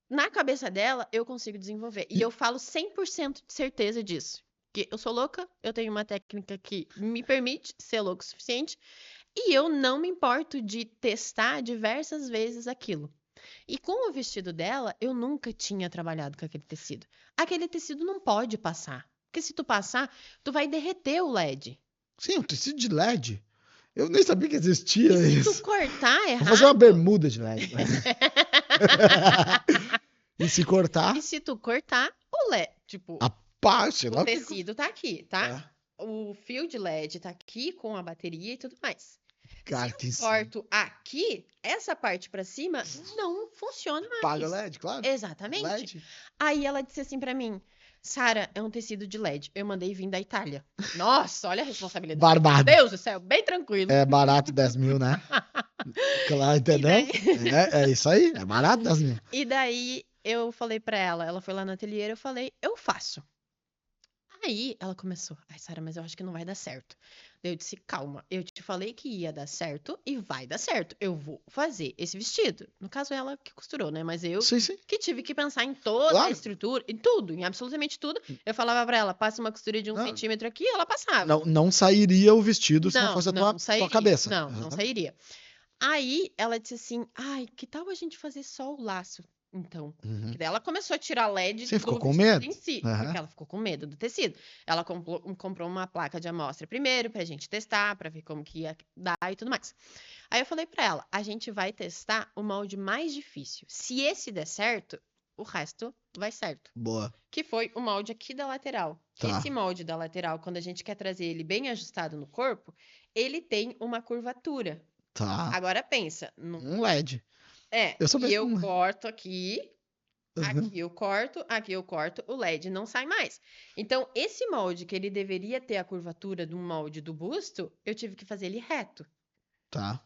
na cabeça dela, eu consigo desenvolver. E eu falo 100% de certeza disso. Que eu sou louca, eu tenho uma técnica que me permite ser louca o suficiente. E eu não me importo de testar diversas vezes aquilo. E com o vestido dela, eu nunca tinha trabalhado com aquele tecido. Aquele tecido não pode passar. Porque se tu passar, tu vai derreter o LED. Sim, um tecido de LED. Eu nem sabia que existia E se isso. tu cortar Vou errado... fazer uma bermuda de LED. E se cortar, E se tu cortar, o LED, tipo, pá, sei lá o o que- tecido tá aqui, tá? É. O fio de LED tá aqui com a bateria e tudo mais. Cara, Se tem eu corto aqui, essa parte pra cima não funciona mais. Paga LED, claro. Exatamente. LED. Aí ela disse assim pra mim, Sara, é um tecido de LED. Eu mandei vir da Itália. Nossa, olha a responsabilidade. Barbado. Deus do céu, bem tranquilo. É barato 10 mil, né? Claro, entendeu? É isso aí, é barato 10 mil. E daí eu falei pra ela foi lá no ateliê, eu falei, eu faço. Aí ela começou, Sara, mas eu acho que não vai dar certo. Daí eu disse, calma, eu te falei que ia dar certo e vai dar certo. Eu vou fazer esse vestido. No caso, ela que costurou, né? Mas eu Sim, sim. que tive que pensar em toda a Claro. estrutura, em tudo, em absolutamente tudo. Eu falava pra ela, passa uma costura de 1 Não. centímetro aqui, ela passava. Não sairia o vestido se não fosse a tua sairia. cabeça. Não Exatamente. sairia. Aí ela disse assim, que tal a gente fazer só o laço, então? Uhum. Que daí ela começou a tirar LED Sim, ficou do com vestido medo. em si, Aham. porque ela ficou com medo do tecido. Ela comprou uma placa de amostra primeiro pra gente testar, pra ver como que ia dar e tudo mais. Aí eu falei pra ela, a gente vai testar o molde mais difícil. Se esse der certo, o resto vai certo. Boa. Que foi o molde aqui da lateral. Tá. Esse molde da lateral, quando a gente quer trazer ele bem ajustado no corpo, ele tem uma curvatura. Tá. Agora pensa, Um LED. e Eu sou eu mesmo. corto aqui, Uhum. aqui eu corto, o LED não sai mais. Então, esse molde que ele deveria ter a curvatura do molde do busto, eu tive que fazer ele reto. Tá.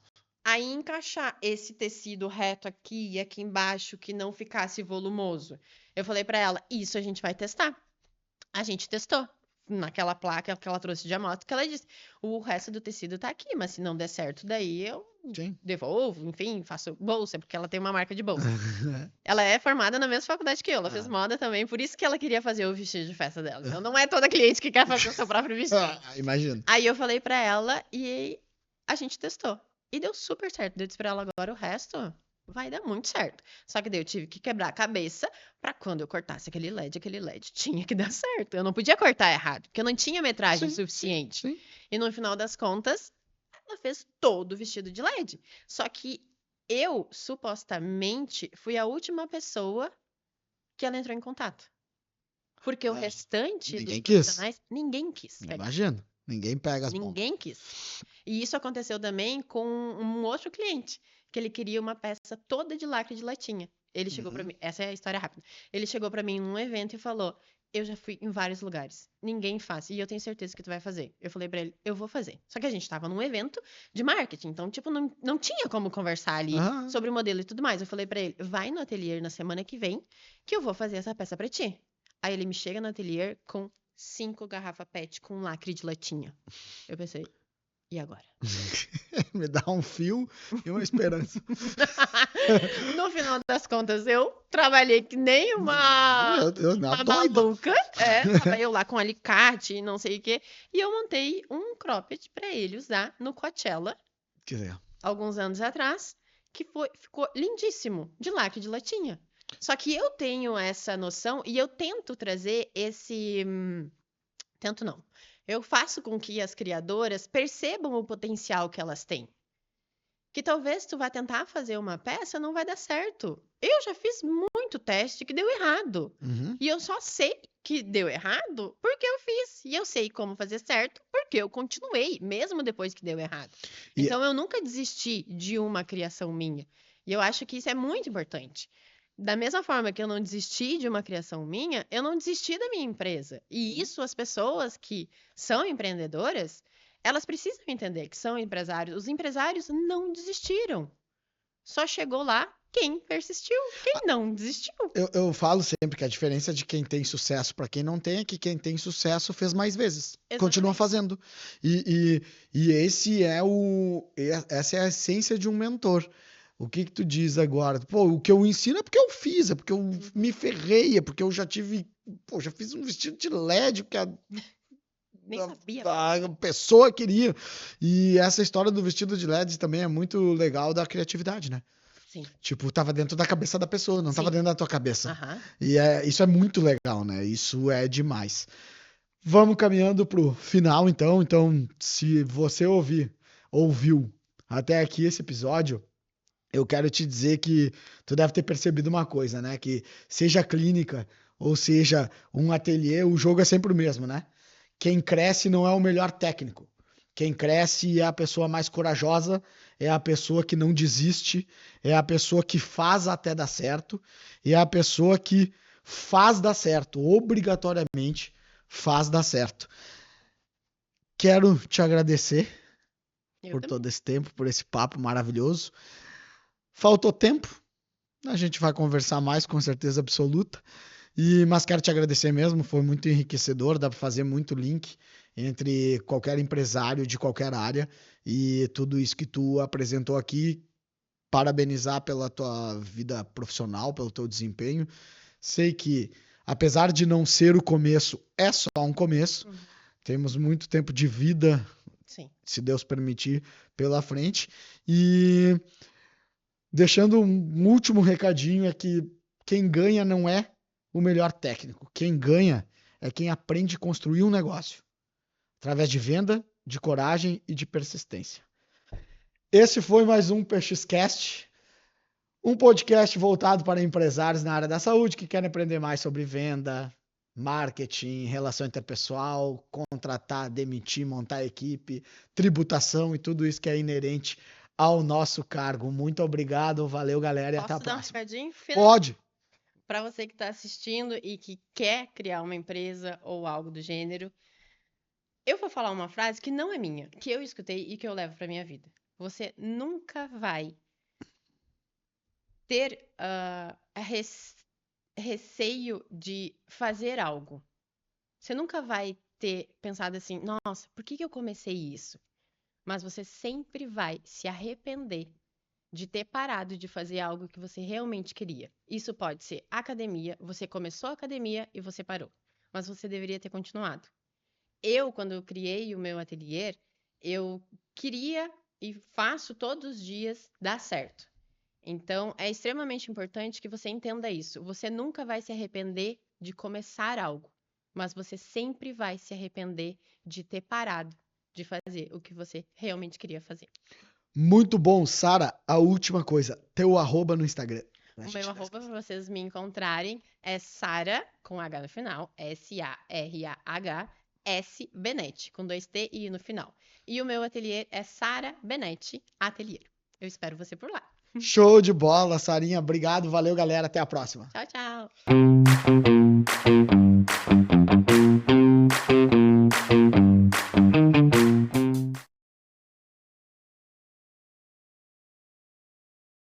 Aí encaixar esse tecido reto aqui e aqui embaixo, que não ficasse volumoso. Eu falei pra ela, isso a gente vai testar. A gente testou naquela placa que ela trouxe de amostra, que ela disse, o resto do tecido tá aqui, mas se não der certo, daí eu Sim. devolvo, enfim, faço bolsa, porque ela tem uma marca de bolsa. Ela é formada na mesma faculdade que eu, ela fez moda também, por isso que ela queria fazer o vestido de festa dela. Então não é toda cliente que quer fazer o seu próprio vestido. Imagino. Aí eu falei pra ela e a gente testou. E deu super certo. Eu disse pra ela agora o resto, vai dar muito certo. Só que daí eu tive que quebrar a cabeça para quando eu cortasse aquele LED tinha que dar certo. Eu não podia cortar errado, porque eu não tinha metragem Sim, suficiente. sim. E no final das contas, ela fez todo o vestido de LED. Só que eu, supostamente, fui a última pessoa que ela entrou em contato. Porque o É, restante dos ninguém quis. profissionais, ninguém quis pegar. Imagina. Ninguém pega as bombas. Ninguém quis. E isso aconteceu também com um outro cliente, que ele queria uma peça toda de lacre de latinha. Ele chegou pra Uhum. mim, essa é a história rápida. Ele chegou pra mim num evento e falou: "Eu já fui em vários lugares, ninguém faz, e eu tenho certeza que tu vai fazer". Eu falei pra ele: "Eu vou fazer". Só que a gente tava num evento de marketing, então tipo não tinha como conversar ali Aham. sobre o modelo e tudo mais. Eu falei pra ele: "Vai no ateliê na semana que vem, que eu vou fazer essa peça pra ti". Aí ele me chega no ateliê com 5 garrafas PET com lacre de latinha. Eu pensei, e agora? Me dá um fio e uma esperança. No final das contas, eu trabalhei que nem Não, uma doida. maluca. Tava eu lá com alicate e não sei o quê. E eu montei um cropped para ele usar no Coachella, Quer dizer, alguns anos atrás, que ficou lindíssimo, de lacre de latinha. Só que eu tenho essa noção e eu tento trazer esse. Tento não. Eu faço com que as criadoras percebam o potencial que elas têm. Que talvez tu vá tentar fazer uma peça, não vai dar certo. Eu já fiz muito teste que deu errado. uhum. E eu só sei que deu errado porque eu fiz. E eu sei como fazer certo porque eu continuei, mesmo depois que deu errado. E Então eu nunca desisti de uma criação minha. E eu acho que isso é muito importante. Da mesma forma que eu não desisti de uma criação minha, eu não desisti da minha empresa. E isso as pessoas que são empreendedoras, elas precisam entender que são empresários. Os empresários não desistiram. Só chegou lá quem persistiu. Quem não desistiu. eu falo sempre que a diferença de quem tem sucesso para quem não tem é que quem tem sucesso fez mais vezes. Continua Exatamente. fazendo. E esse é essa é a essência de um mentor. O que tu diz agora? Pô, o que eu ensino é porque eu fiz, é porque eu me ferrei, é porque eu já tive, pô, já fiz um vestido de LED que Nem sabia a fazer. pessoa queria. E essa história do vestido de LED também é muito legal da criatividade, né? Sim. Tipo, tava dentro da cabeça da pessoa, não tava Sim. dentro da tua cabeça. Aham. E isso é muito legal, né? Isso é demais. Vamos caminhando pro final, então. Então, se você ouviu até aqui esse episódio, eu quero te dizer que tu deve ter percebido uma coisa, né? Que seja clínica ou seja um ateliê, o jogo é sempre o mesmo, né? Quem cresce não é o melhor técnico. Quem cresce é a pessoa mais corajosa, é a pessoa que não desiste, é a pessoa que faz até dar certo, e é a pessoa que faz dar certo, obrigatoriamente faz dar certo. Quero te agradecer Eu por todo também. esse tempo, por esse papo maravilhoso. Faltou tempo, a gente vai conversar mais com certeza absoluta. Mas quero te agradecer mesmo, foi muito enriquecedor, dá para fazer muito link entre qualquer empresário de qualquer área e tudo isso que tu apresentou aqui. Parabenizar pela tua vida profissional, pelo teu desempenho. Sei que, apesar de não ser o começo, é só um começo. Uhum. Temos muito tempo de vida, Sim. se Deus permitir, pela frente. E deixando um último recadinho é que quem ganha não é o melhor técnico. Quem ganha é quem aprende a construir um negócio através de venda, de coragem e de persistência. Esse foi mais um PXCast, um podcast voltado para empresários na área da saúde que querem aprender mais sobre venda, marketing, relação interpessoal, contratar, demitir, montar equipe, tributação e tudo isso que é inerente ao nosso cargo. Muito obrigado, valeu galera e até a Posso dar um próxima. recadinho final? Pode. Para você que está assistindo e que quer criar uma empresa ou algo do gênero, eu vou falar uma frase que não é minha, que eu escutei e que eu levo para minha vida. Você nunca vai ter receio de fazer algo. Você nunca vai ter pensado assim, nossa, por que eu comecei isso? Mas você sempre vai se arrepender de ter parado de fazer algo que você realmente queria. Isso pode ser academia, você começou a academia e você parou, mas você deveria ter continuado. Eu, quando eu criei o meu ateliê, eu queria e faço todos os dias dar certo. Então, é extremamente importante que você entenda isso. Você nunca vai se arrepender de começar algo, mas você sempre vai se arrepender de ter parado de fazer o que você realmente queria fazer. Muito bom, Sara. A última coisa, teu arroba no Instagram. O meu arroba para vocês me encontrarem é Sara, com H no final, Sarah S Benetti, com 2T e I no final. E o meu ateliê é Sara Benetti Ateliê. Eu espero você por lá. Show de bola, Sarinha. Obrigado, valeu, galera. Até a próxima. Tchau, tchau.